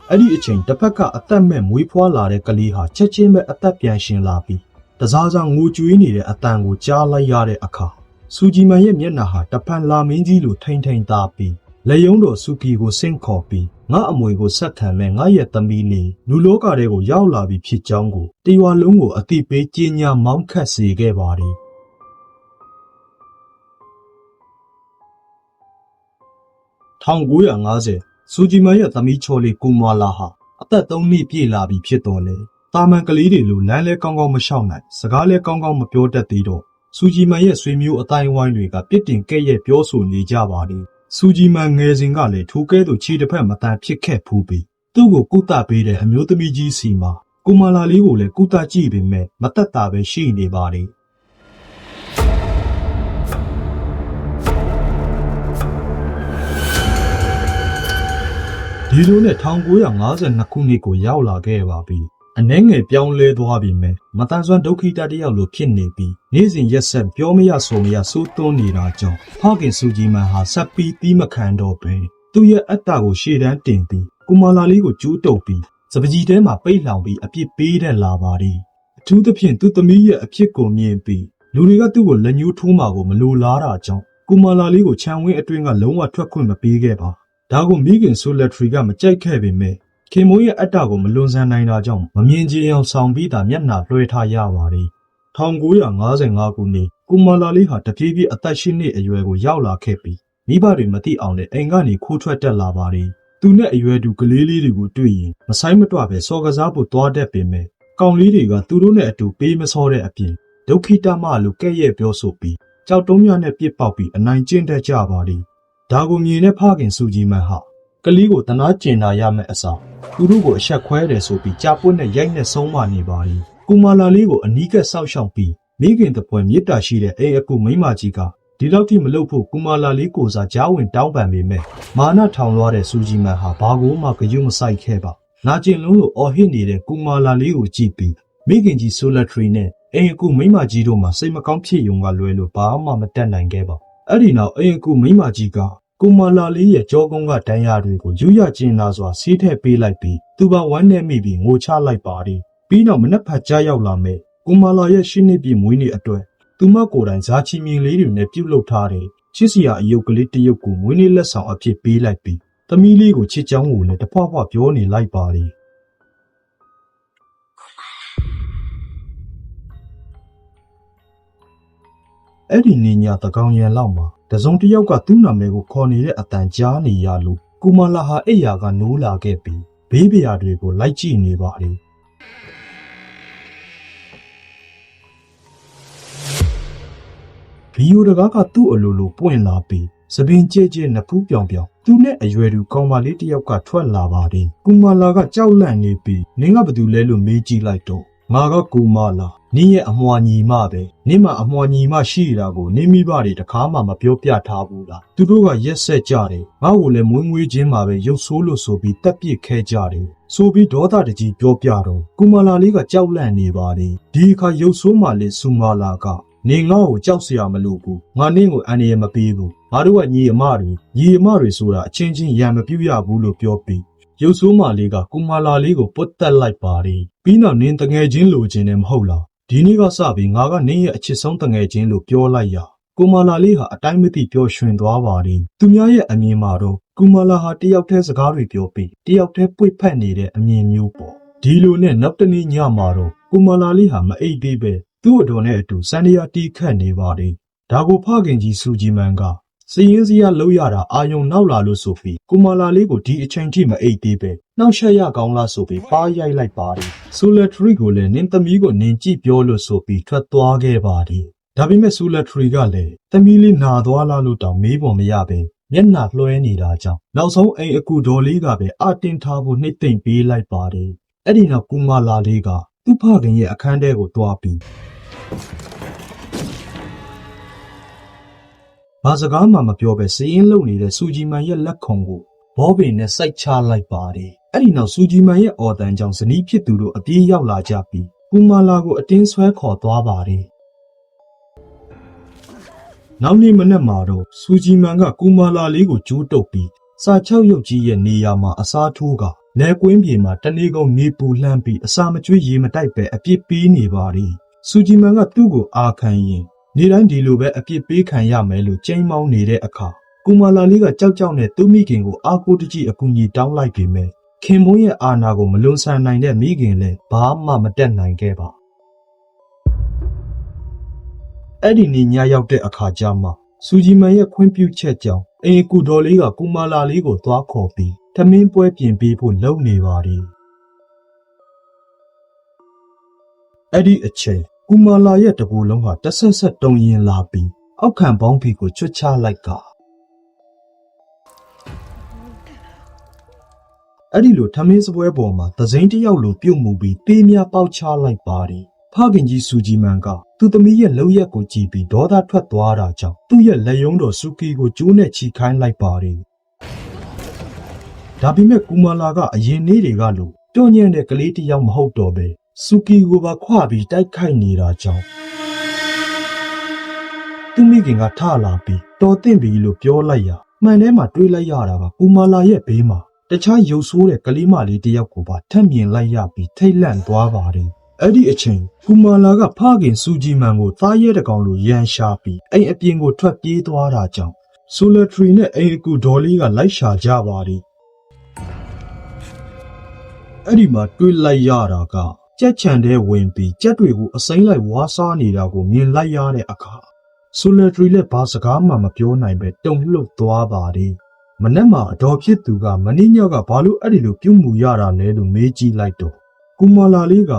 အဲ့ဒီအချိန်တစ်ဖက်ကအသက်မဲ့မွေးဖွားလာတဲ့ကလေးဟာချက်ချင်းပဲအသက်ပြန်ရှင်လာပြီးတစားစားငိုကြွေးနေတဲ့အတန်ကိုကြားလိုက်ရတဲ့အခါစူဂျီမန်ရဲ့မျက်နှာဟာတဖန်လာမင်းကြီးလိုထိန်ထိန်သားပြီးလက်ယုံတော်စူကီကိုဆင့်ခေါ်ပြီးငါအမွေကိုဆက်ခံမဲ့ငါရဲ့သမီးလေးလူလောကထဲကိုရောက်လာပြီဖြစ်ကြောင်းကိုတရွာလုံးကိုအသိပေးကြေညာမောင်းခတ်စေခဲ့ပါတယ်1950စူဂျီမန်ရဲ့သမီးချော်လေးကူမွာလာဟာအသက်3 နှစ်ပြည့်လာပြီဖြစ်တော်လဲတာမန်ကလေးတွေလိုလမ်းလဲကောင်းကောင်းမလျှောက်နိုင်စကားလဲကောင်းကောင်းမပြောတတ်သေးတော့စူဂျီမန်ရဲ့ဆွေမျိုးအတိုင်းဝိုင်းတွေကပြစ်တင်ကဲ့ရဲ့ပြောဆိုနေကြပါတယ်စူဂျီမန်ငယ်စဉ်ကလည်းထိုကဲ့သို့ခြေတစ်ဖက်မတန်ဖြစ်ခဲ့ဖူးပြီးသူ့ကိုကုသပေးတဲ့အမျိုးသမီးကြီးစီမှာကူမာလာလေးကိုလည်းကုသကြည့်ပေမဲ့မသက်သာပဲရှိနေပါတယ်ဒီလိုနဲ့1952ခုနှစ်ကိုရောက်လာခဲ့ပါပြီအနှဲငယ်ပြောင်းလဲသွားပြီမဲ့မတန်ဆွမ်းဒုက္ခိတတယောက်လိုဖြစ်နေပြီးနေ့စဉ်ရက်ဆက်ပြောမရဆိုမရစိုးသွန်းနေတာကြောင့်ဖခင်စူဂျီမန်ဟာဆက်ပြီးတီးမခံတော့ပဲသူ့ရဲ့အတ္တကိုရှေ့တန်းတင်ပြီးကူမာလာလေးကိုကျူးတုပ်ပြီးစပကြီးထဲမှာပိတ်လောင်ပြီးအပြစ်ပေးတဲ့လာပါသည်အထူးသဖြင့်သူ့သမီးရဲ့အဖြစ်ကိုမြင်ပြီးလူတွေကသူ့ကိုလက်ညှိုးထိုးမှာကိုမလိုလားတာကြောင့်ကူမာလာလေးကိုခြံဝင်းအတွင်းကလုံးဝထွက်ခွင့်မပေးခဲ့ပါဒါကိုမိခင်ဆိုလက်ထရီကမကြိုက်ခဲ့ပေမဲ့ခင်မိုးရဲ့အတ္တကိုမလွန်ဆန်နိုင်တာကြောင့်မမြင်ချင်အောင်ဆောင်ပြီးတာမျက်နှာလွှဲထားရပါတယ်1955ခုနှစ်ကူမာလာလေးဟာတပြေးပြေးအသက်8 နှစ်အရွယ်ကိုရောက်လာခဲ့ပြီးမိဘတွေမသိအောင်လည်းအိမ်ကနေခိုးထွက်တက်လာပါတယ်သူနဲ့အရွယ်တူကလေးလေးတွေကိုတွေ့ရင်မဆိုင်မတွပဲစော်ကစားဖို့သွားတတ်ပေမဲ့ကောင်လေးတွေကသူတို့နဲ့အတူပေးမစောတဲ့အပြင်ဒုက္ခိတမလို့ကဲ့ရဲ့ပြောဆိုပြီးကြောက်တုံးများနဲ့ပြစ်ပေါက်ပြီးအနိုင်ကျင့်တတ်ကြပါတယ်ဒါကိုမြင်တဲ့ဖခင်စူဂျီမန်ဟာကလေးကိုတနာကျင်နာရမယ့်အစားသူတို့ကိုအဆက်ခွဲတယ်ဆိုပြီးကြာပွတ်နဲ့ရိုက်နဲ့ဆုံးမနေပါသည်ကူမာလာလေးကိုအနီးကပ်ဆောက်ရှောက်ပြီးမိခင်တပွဲမေတ္တာရှိတဲ့အိမ်အကူမိမကြီးကဒီလောက်ထိမလုပ်ဖို့ကူမာလာလေးကိုစားကြားဝင်တောင်းပန်ပေမဲ့မာနထောင်လွှားတဲ့စူဂျီမန်ဟာဘာကိုမှဂရုမစိုက်ခဲ့ပါနာကျင်လုံးလိုအော်ဟစ်နေတဲ့ကူမာလာလေးကိုကြည့်ပြီးမိခင်ကြီးဆိုလက်ထရီနဲ့အိမ်အကူမိမကြီးတို့မှစိတ်မကောင်းဖြစ်ယုံကလွဲလို့ဘာမှမတတ်နိုင်ခဲ့ပါအဲ့ဒီနောက်အိမ်အကူမိမကြီးကကူမာလာလေးရဲ့ကြောကုန်းကဒဏ်ရာတွေကိုယူရကျင်လာစွာဆေးထည့်ပေးလိုက်ပြီးသူပါဝမ်းနဲ့မိပြီးငိုချလိုက်ပါသည်ပြီးနောက်မနက်ဖက်ကြားရောက်လာမဲ့ကူမာလာရဲ့ရှင်းနေပြည့်မွေးနေ့အတွက်သူမကိုယ်တိုင်ဇာချီမြင်လေးတွေနဲ့ပြုတ်လုထားတဲ့ချစ်စရာအယုတ်ကလေးတစ်ယုတ်ကိုမွေးနေ့လက်ဆောင်အဖြစ်ပေးလိုက်ပြီးသမီးလေးကိုချစ်ချောင်းကိုလည်းတဖွာဖွာပြောနေလိုက်ပါသည် အဲ့ဒီနေညာတကောင်ရန်လောက်မှာတစုံတစ်ယောက်ကသူ့နာမည်ကိုခေါ်နေတဲ့အတန်ကြားနေရလို့ကူမာလာဟာအိယာကနိုးလာခဲ့ပြီးဘေးပရာတွေကိုလိုက်ကြည့်နေပါတယ်ဗီယိုတကားကသူ့အလိုလိုပွင့်လာပြီးစပင်ကြဲကြဲနဖူးပြောင်ပြောင်သူနဲ့အရွယ်တူကောင်မလေးတစ်ယောက်ကထွက်လာပါတယ်ကူမာလာကကြောက်လန့်နေပြီးနင်းကဘသူလဲလို့မေးကြည့်လိုက်တော့ငါကကူမာလာနင်းရဲ့အမွှာညီမပဲနင်းမှာအမွှာညီမရှိတာကိုနင်းမိဘတွေတခါမှမပြောပြထားဘူးလားသူတို့ကရက်ဆက်ကြတယ်ငါ့ကိုလည်းမွေးမွေးချင်းမှာပဲရုပ်ဆိုးလို့ဆိုပြီးတက်ပစ်ခဲကြတယ်ဆိုပြီးဒေါသတကြီးပြောပြတော့ကူမာလာလေးကကြောက်လန့်နေပါတယ်ဒီအခါရုပ်ဆိုးမှလေးဆူမာလာကနေငါ့ကိုကြောက်စရာမလိုဘူးငါနင်းကိုအန္တရာယ်မပေးဘူးငါတို့ကညီအမတွေဆိုတာအချင်းချင်းရံမပြူရဘူးလို့ပြောပြီးရုပ်ဆိုးမလေးကကူမာလာလေးကိုပုတ်တက်လိုက်ပါတယ်ပြီးနောက်နင်းတငယ်ချင်းလိုချင်တယ်မဟုတ်လားဒီနေ့ကစပြီးငါကနင်းရဲ့အချစ်ဆုံးတငယ်ချင်းလို့ပြောလိုက်ရကူမာလာလေးဟာအတိုင်းမသိပျော်ရွှင်သွားပါတယ်သူများရဲ့အမြင်မှာတော့ကူမာလာဟာတယောက်တည်းစကားတွေပြောပြီးတယောက်တည်းပွေဖက်နေတဲ့အမြင်မျိုးပေါ့ဒီလိုနဲ့နောက်တနေ့ညမှာတော့ကူမာလာလေးဟာမအိပ်သေးပဲသူ့အတော်နဲ့အတူစန္ဒယာတီးခတ်နေပါတယ်ဒါကိုဖခင်ကြီးစူဂျီမန်ကစည်ရင်းစရာလှုပ်ရတာအာယုံနောက်လာလို့ဆိုပြီးကူမာလာလေးကိုဒီအချိန်ထိမအိပ်သေးပဲနှောက်ရှက်ရကောင်းလားဆိုပြီးပါးရိုက်လိုက်ပါတယ်ဆိုလက်ထရီကိုလည်းနင်းသမီးကိုနင်းကြည့်ပြောလို့ဆိုပြီးထွက်သွားခဲ့ပါတယ်ဒါပေမဲ့ဆိုလက်ထရီကလည်းသမီးလေးနာသွားလားလို့တောင်မေးပေါ်မရပဲမျက်နှာလွှဲနေတာကြောင့်နောက်ဆုံးအိမ်အကူတော်လေးကပဲအတင်ထားဖို့နှိမ့်သိမ့်ပေးလိုက်ပါတယ်အဲ့ဒီနောက်ကူမာလာလေးကသူ့ဖခင်ရဲ့အခန်းထဲကိုတွားပြီးဘာစကားမှမပြောပဲစည်ရင်းလုံနေတဲ့စူဂျီမန်ရဲ့လက်ခုံကိုဘောပင်နဲ့စိုက်ချလိုက်ပါတယ်အဲ့ဒီနောက်စူဂျီမန်ရဲ့အော်တန်ကြောင့်ဇနီးဖြစ်သူတို့အပြေးရောက်လာကြပြီးကူမာလာကိုအတင်းဆွဲခေါ်သွားပါတယ်နောက်နေ့မနက်မှာတော့စူဂျီမန်ကကူမာလာလေးကိုကြိုးတုပ်ပြီးစာချုပ်ရုပ်ကြီးရဲ့နေရာမှာအစားထိုးကလဲကွင်းပြေမှာတနေ့ကုန်နေပူလှမ်းပြီးအစာမကျွေးရေမတိုက်ပဲအပြစ်ပေးနေပါတယ်စူဂျီမန်ကသူ့ကိုအာခံရင်နေတိုင်းဒီလိုပဲအပြစ်ပေးခံရမယ်လို့ကြိမ်းမောင်းနေတဲ့အခါကူမာလာလေးကကြောက်ကြောက်နဲ့သူ့မိခင်ကိုအာကိုတကြီးအကူအညီတောင်းလိုက်ပေမဲ့ခင်မုန်းရဲ့အာဏာကိုမလွန်ဆန်နိုင်တဲ့မိခင်လည်းဘာမှမတက်နိုင်ခဲ့ပါအဲ့ဒီနေ့ညရောက်တဲ့အခါကျမှစူဂျီမန်ရဲ့ခွင့်ပြုချက်ကြောင့်အိမ်ကူတော်လေးကကူမာလာလေးကိုသွားခေါ်ပြီးထမင်းပွဲပြင်ပေးဖို့လုပ်နေပါတယ်အဲ့ဒီအချိန်ကူမာလာရဲ့တပူလုံးဟာတဆက်ဆက်တုံရင်လာပြီးအောက်ခံပေါင်းဖီကိုချွတ်ချလိုက်ကအဲ့ဒီလိုထမင်းစပွဲပေါ်မှာသစိမ်းတယောက်လိုပြုတ်မှုပြီးတေးများပေါက်ချလိုက်ပါတယ်ဖခင်ကြီးစူဂျီမန်ကသူ့သမီးရဲ့လှုပ်ရက်ကိုကြည့်ပြီးဒေါသထွက်သွားတာကြောင့်သူ့ရဲ့လက်ယုံတော်စူကီကိုကျိုးနဲ့ချီခိုင်းလိုက်ပါတယ်ဒါပေမဲ့ကူမာလာကအရင်နေ့တွေကလိုတွန့်ညံ့တဲ့ကလေးတစ်ယောက်မဟုတ်တော့ပဲစူကီကိုပါခွပြီးတိုက်ခိုက်နေတာကြောင့်သူမိခင်ကထလာပြီးတော်သင့်ပြီလို့ပြောလိုက်ရာမှန်ထဲမှာတွေးလိုက်ရတာကကူမာလာရဲ့ဘေးမှာတခြားရုပ်ဆိုးတဲ့ကလေးမလေးတစ်ယောက်ကိုပါထပ်မြင်လိုက်ရပြီးထိတ်လန့်သွားပါတယ်အဲ့ဒီအချိန်ကူမာလာကဖခင်စူဂျီမန်ကိုသားရဲတကောင်လိုရန်ရှာပြီးအိမ်အပြင်ကိုထွက်ပြေးသွားတာကြောင့်ဆိုလက်ထရီနဲ့အိမ်အကူဒေါ်လေးကလိုက်ရှာကြပါတယ်အဲ့ဒီမှာတွေးလိုက်ရတာကကြက်ချန်တဲ့ဝင်ပြီးကြက်တွေကိုအစိမ်းလိုက်ဝါးစားနေတာကိုမြင်လိုက်ရတဲ့အခါဆိုလက်ထရီလည်းဘာစကားမှမပြောနိုင်ပဲတုန်လှုပ်သွားပါတယ်မနေ့မှအတော်ဖြစ်သူကမင်းညောက်ကဘာလို့အဲ့ဒီလိုပြုတ်မှုရတာလဲလို့မေးကြည့်လိုက်တော့ကူမာလာလေးက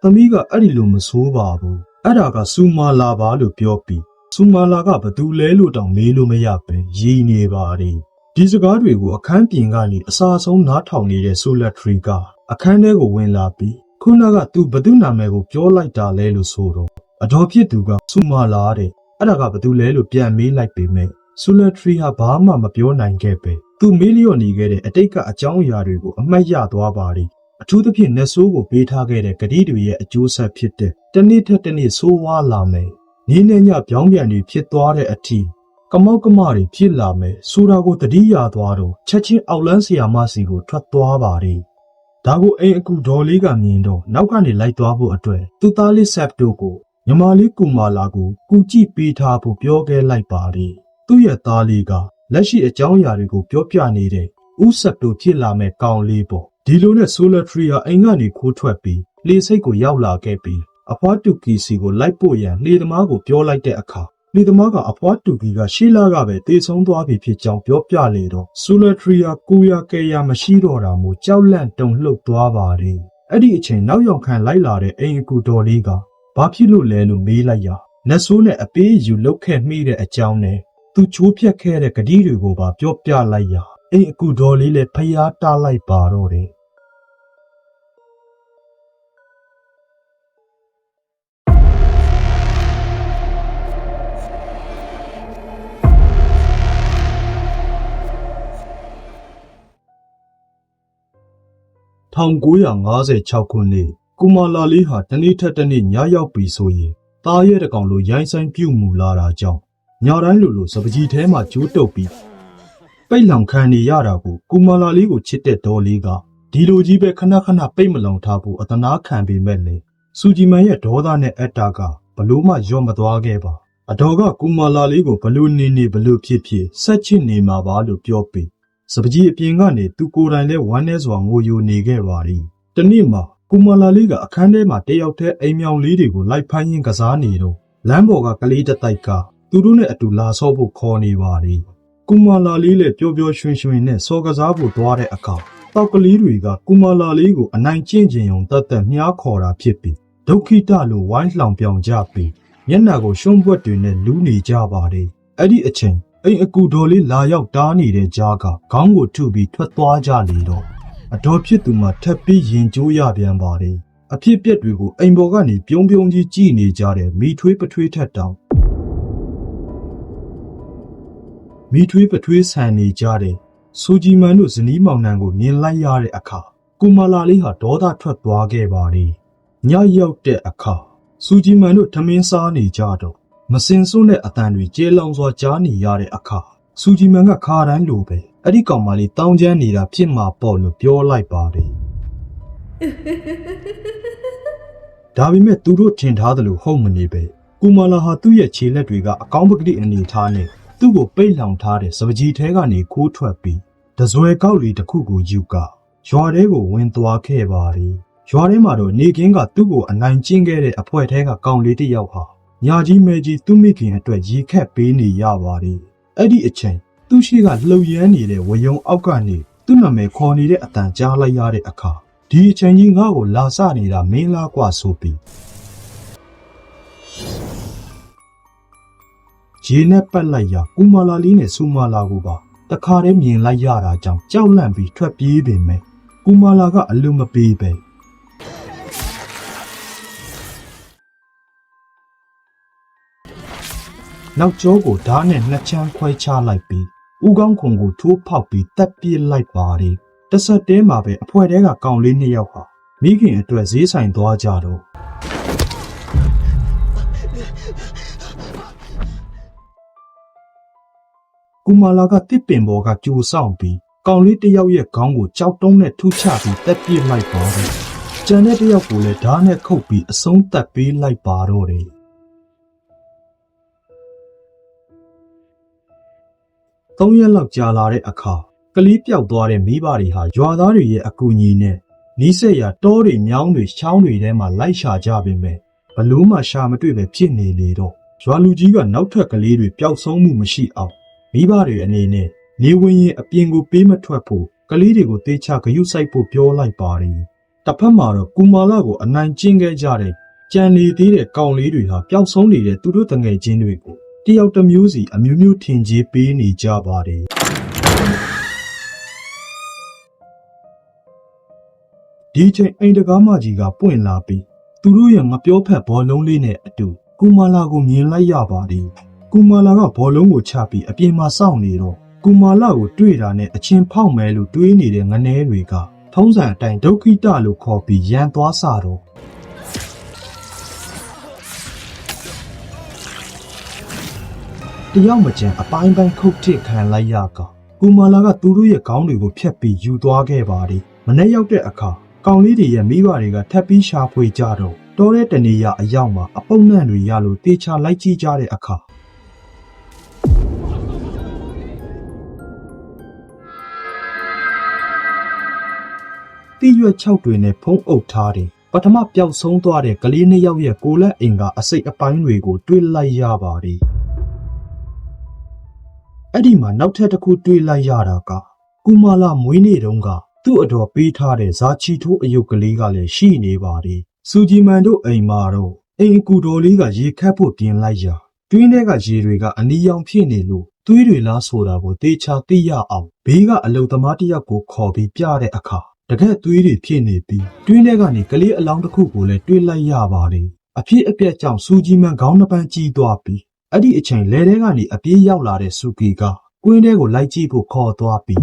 သမီးကအဲ့ဒီလိုမဆိုးပါဘူးအဲ့ဒါကစူမာလာပါလို့ပြောပြီးစူမာလာကဘသူလဲလို့တောင်မေးလို့မရပဲရည်နေပါတယ်ဒီစကားတွေကိုအခန်းပြင်ကနေအစာဆုံးနားထောင်နေတဲ့ဆိုလက်ထရီကအခန်းထဲကိုဝင်လာပြီးခုနကသူဘသူနာမည်ကိုပြောလိုက်တာလဲလို့ဆိုတော့အတော်ဖြစ်သူကစူမာလာတဲ့အဲ့ဒါကဘသူလဲလို့ပြန်မေးလိုက်ပေမဲ့ဆိုလက်ထရီဟာဘာမှမပြောနိုင်ခဲ့ပဲသူမေးလျော့နေခဲ့တဲ့အတိတ်ကအကြောင်းအရာတွေကိုအမှတ်ရသွားပါတယ်အထူးသဖြင့်နတ်ဆိုးကိုပေးထားခဲ့တဲ့ဂတိတွေရဲ့အကျိုးဆက်ဖြစ်တဲ့တနေ့ထက်တနေ့ဆိုးဝါးလာမယ်။နေ့နဲ့ညပြောင်းပြန်တွေဖြစ်သွားတဲ့အထိကမောက်ကမတွေဖြစ်လာမယ်ဆိုတာကိုသတိရသွားတော့ချက်ချင်းအောက်လန်းဆရာမစီကိုထွက်သွားပါတယ်။ဒါကိုအိမ်အကူဒေါ်လေးကမြင်တော့နောက်ကနေလိုက်သွားဖို့အတွက်သူ့သားလေးဆက်တို့ကိုညီမလေးကူမာလာကိုကူကြည့်ပေးထားဖို့ပြောခဲ့လိုက်ပါတယ်။သူ့ရဲ့သားလေးကလက်ရှိအကြောင်းအရာတွေကိုပြောပြနေတဲ့ဦးဆက်တို့ဖြစ်လာမဲ့ကောင်လေးပေါ့ဒီလိုနဲ့ဆိုလက်ထရီဟာအိမ်ကနေခိုးထွက်ပြီးလေစိတ်ကိုရောက်လာခဲ့ပြီးအဖွားတူကီစီကိုလိုက်ပို့ရန်လေသမားကိုပြောလိုက်တဲ့အခါ လေသမားကအဖွားတူကီကရှေးလာကပဲတေဆုံးသွားပြီဖြစ်ကြောင်းပြောပြလေတော့ဆူလထရီယာကိုရကဲရမရှိတော့တာမို့ကြောက်လန့်တုန်လှုပ်သွားပါတယ်အဲ့ဒီအချိန်နောက်ရောက်ခံလိုက်လာတဲ့အိမ်အကူတော်လေးကဘာဖြစ်လို့လဲလို့မေးလိုက်ရာလက်ဆိုးနဲ့အပေးယူလုတ်ခဲ့မိတဲ့အကြောင်းနဲ့သူချိုးဖြတ်ခဲ့တဲ့ဂတိတွေကိုပါပြောပြလိုက်ရာအိမ်အကူတော်လေးလည်းဖျားတားလိုက်ပါတော့တယ်1956ခုနှစ်ကူမာလာလေးဟာတနေ့ထက်တနေ့ညရောက်ပြီဆိုရင်တားရဲတကောင်လိုရိုင်းဆိုင်ပြုတ်မူလာတာကြောင့်ညတိုင်းလိုစပကြီးထဲမှာကျိုးတုပ်ပြီးပိတ်လောင်ခံနေရတာကိုကူမာလာလေးကိုချစ်တဲ့ဒေါ်လေးကဒီလိုကြီးပဲခဏခဏပိတ်မလောင်ထားဖို့အသနာခံပေမဲ့လေစူဂျီမန်ရဲ့ဒေါသနဲ့အတ္တာကဘလို့မှရော့မသွားခဲ့ပါအတော်ကကူမာလာလေးကိုဘလို့နေဘလို့ဖြစ်ဆက်ချစ်နေမှာပါလို့ပြောပြီးစပကြီးအပြင်ကနေသူကိုယ်တိုင်လဲဝမ်းနေစွာငိုယိုနေခဲ့ပါသည်တနေ့မှာကူမာလာလေးကအခန်းထဲမှာတယောက်တည်းအိမ်မြောင်လေးတွေကိုလိုက်ဖမ်းရင်းကစားနေတော့လမ်းပေါ်ကကလေးတစ်တိုက်ကသူတို့နဲ့အတူလာဆော့ဖို့ခေါ်နေပါသည်ကူမာလာလေးလည်းပျော်ပျော်ရွှင်ရွှင်နဲ့စော်ကစားဖို့သွားတဲ့အခါတောက်ကလေးတွေကကူမာလာလေးကိုအနိုင်ကျင့်ခြင်းုံတတ်မြားခေါ်တာဖြစ်ပြီးဒုက္ခိတလိုဝိုင်းလှောင်ပြောင်ကြပြီးမျက်နှာကိုရှုံးပွက်တွေနဲ့လူးနေကြပါတယ်အဲ့ဒီအချိန်အိမ်အကူတော်လေးလာရောက်တားနေတဲ့ကြားကခေါင်းကိုထုပြီးထွက်သွားကြလေတော့အတော်ဖြစ်သူမှထပ်ပြီးရင်ကျိုးရပြန်ပါတယ်အဖြစ်ပြက်တွေကိုအိမ်ပေါ်ကနေပြုံးကြီးကြည့်နေကြတဲ့မိထွေးပထွေးထက်တောင်မိထွေးပထွေးဆန်နေကြတဲ့စူဂျီမန်တို့ဇနီးမောင်နှံကိုမြင်လိုက်ရတဲ့အခါကူမာလာလေးဟာဒေါသထွက်သွားခဲ့ပါတယ်ညရောက်တဲ့အခါစူဂျီမန်တို့ထမင်းစားနေကြတော့မစင်စွန်းတဲ့အတန်တွေကျေလောင်စွာကြားနေရတဲ့အခါစူဂျီမန်ကခါတိုင်းလိုပဲအဲ့ဒီကောင်မလေးတောင်းကျမ်းနေတာဖြစ်မှာပေါ့လို့ပြောလိုက်ပါတယ်ဒါပေမဲ့သူတို့ထင်ထားသလိုဟုတ်မနေပဲကူမာလာဟာသူ့ရဲ့ခြေလက်တွေကအကောင်းပကတိအနေထားနဲ့သူ့ကိုပိတ်လောင်ထားတဲ့စပကြီးထဲကနေခိုးထွက်ပြီးတစွဲကောက်လေးတစ်ခုကိုယူကရွာထဲကိုဝင်သွားခဲ့ပါတယ်ရွာထဲမှာတော့နေကင်းကသူ့ကိုအနိုင်ကျင့်ခဲ့တဲ့အဖွဲထဲကကောင်လေးတစ်ယောက်ဟာညာကြီးမဲကြီးသူ့မိခင်အတွက်ရေခက်ပေးနေရပါတယ်အဲ့ဒီအချိန်သူ့ရှိကလှုပ်ရမ်းနေတဲ့ဝယုံအောက်ကနေသူ့နာမည်ခေါ်နေတဲ့အတန်ကြားလိုက်ရတဲ့အခါဒီအချိန်ကြီးငါ့ကိုလာစနေတာမင်းလားကွာဆိုပြီးဂျင်းနဲ့ပတ်လိုက်ရကူမာလာလေးနဲ့ဆူမာလာကိုပါတခါတည်းမြင်လိုက်ရတာကြောင့်ကြောက်လန့်ပြီးထွက်ပြေးပေမဲ့ကူမာလာကအလိုမပေးပဲနောက်ကျောကိုဓာတ်နဲ့နှစ်ချမ်းခွဲချလိုက်ပြီးဦးကောင်းခွန်ကိုထိုးဖောက်ပြီးတက်ပြေးလိုက်ပါတယ်တဆက်တဲမှာပဲအဖွဲတဲကကောင်လေးနှစ်ယောက်ဟာမိခင်အတွက်ဈေးဆိုင်သွားကြတော့ကူမာလာကတစ်ပင်ပေါ်ကကြိုဆောင်ပြီးကောင်လေးတစ်ယောက်ရဲ့ခေါင်းကိုကြောက်တုံးနဲ့ထုချပြီးတက်ပြေးလိုက်ပါတယ်ကျန်တဲ့တစ်ယောက်ကိုလည်းဓာတ်နဲ့ခုတ်ပြီးအဆုံးတက်ပေးလိုက်ပါတော့တယ်3 ရက်လောက်ကြာလာတဲ့အခါကလေးပျောက်သွားတဲ့မိဘတွေဟာရွာသားတွေရဲ့အကူအညီနဲ့နီးစပ်ရာတောတွေမြောင်းတွေချောင်းတွေထဲမှာလိုက်ရှာကြပေမဲ့ဘလို့မှရှာမတွေ့ပဲဖြစ်နေလေတော့ရွာလူကြီးကနောက်ထပ်ကလေးတွေပျောက်ဆုံးမှုမရှိအောင်မိဘတွေအနေနဲ့နေဝင်ရင်အပြင်ကိုပေးမထွက်ဖို့ကလေးတွေကိုတေချာဂရုစိုက်ဖို့ပြောလိုက်ပါတယ်တစ်ဖက်မှာတော့ကူမာလာကိုအနိုင်ကျင့်ခဲ့ကြတဲ့ကြံနေသေးတဲ့ကောင်လေးတွေဟာပျောက်ဆုံးနေတဲ့သူတို့တငယ်ချင်းတွေကိုတယောက်တစ်မျိုးစီအမျိုးမျိုးထင်ကြေးပေးနေကြပါတယ်ဒီချိန်အိမ်တကားမကြီးကပွင့်လာပြီးသူတို့ရဲ့ငပြောဖက်ဘောလုံးလေးနဲ့အတူကူမာလာကိုမြင်လိုက်ရပါတယ်ကူမာလာကဘောလုံးကိုချပြီးအပြင်မှာစောင့်နေတော့ကူမာလာကိုတွေ့တာနဲ့အချင်းဖောက်မဲလို့တွေးနေတဲ့ငနဲတွေကထုံးစံအတိုင်းဒုက္ခိတလို့ခေါ်ပြီးရန်သွားစတော့တယောက်မကျန်အပိုင်းပိုင်းခုတ်ထစ်ခံလိုက်ရကကူမာလာကသူတို့ရဲ့ခေါင်းတွေကိုဖျက်ပြီးယူသွားခဲ့ပါတယ်မနေ့ရောက်တဲ့အခါကောင်လေးတွေရဲ့မိဘတွေကထပ်ပြီးရှာဖွေကြတော့တောတဲ့တနေရအရောက်မှာအပုံနှံ့တွေရလို့တေချာလိုက်ကြည့်ကြတဲ့အခါတိရွက်6တွေနဲ့ဖုံးအုပ်ထားတယ်ပထမပျောက်ဆုံးသွားတဲ့ကလေးနှစ်ယောက်ရဲ့ကိုယ်လက်အင်ကအစိတ်အပိုင်းတွေကိုတွေ့လိုက်ရပါတယ် အဲ့ဒီမှာနောက်ထပ်တစ်ခုတွေးလိုက်ရတာကကူမာလာမွေးနေ့တုန်းကသူ့အတော်ပေးထားတဲ့ဇာချီထိုးအယုတ်ကလေးကလည်းရှိနေပါတယ်စူဂျီမန်တို့အိမ်မှာတော့အိမ်အကူတော်လေးကရေခတ်ဖို့ပြင်လိုက်ရာတွင်းထဲကရေတွေကအနီရောင်ဖြစ်နေလို့သွေးတွေလားဆိုတာကိုသေချာသိရအောင်ဘေးကအလုံသမားတစ်ယောက်ကိုခေါ်ပြီးပြတဲ့အခါတကက်သွေးတွေဖြစ်နေပြီးတွင်းထဲကနေကလေးအလောင်းတစ်ခုကိုလည်းတွေးလိုက်ရပါတယ်အဖြစ်အပျက်ကြောင့်စူဂျီမန်ခေါင်းနှပန်းကြီးသွားပြီးအဲ့ဒီအချိန်လဲထဲကနေအပြေးရောက်လာတဲ့စူကီကကွင်းထဲကိုလိုက်ကြည့်ဖို့ခေါ်သွားပြီ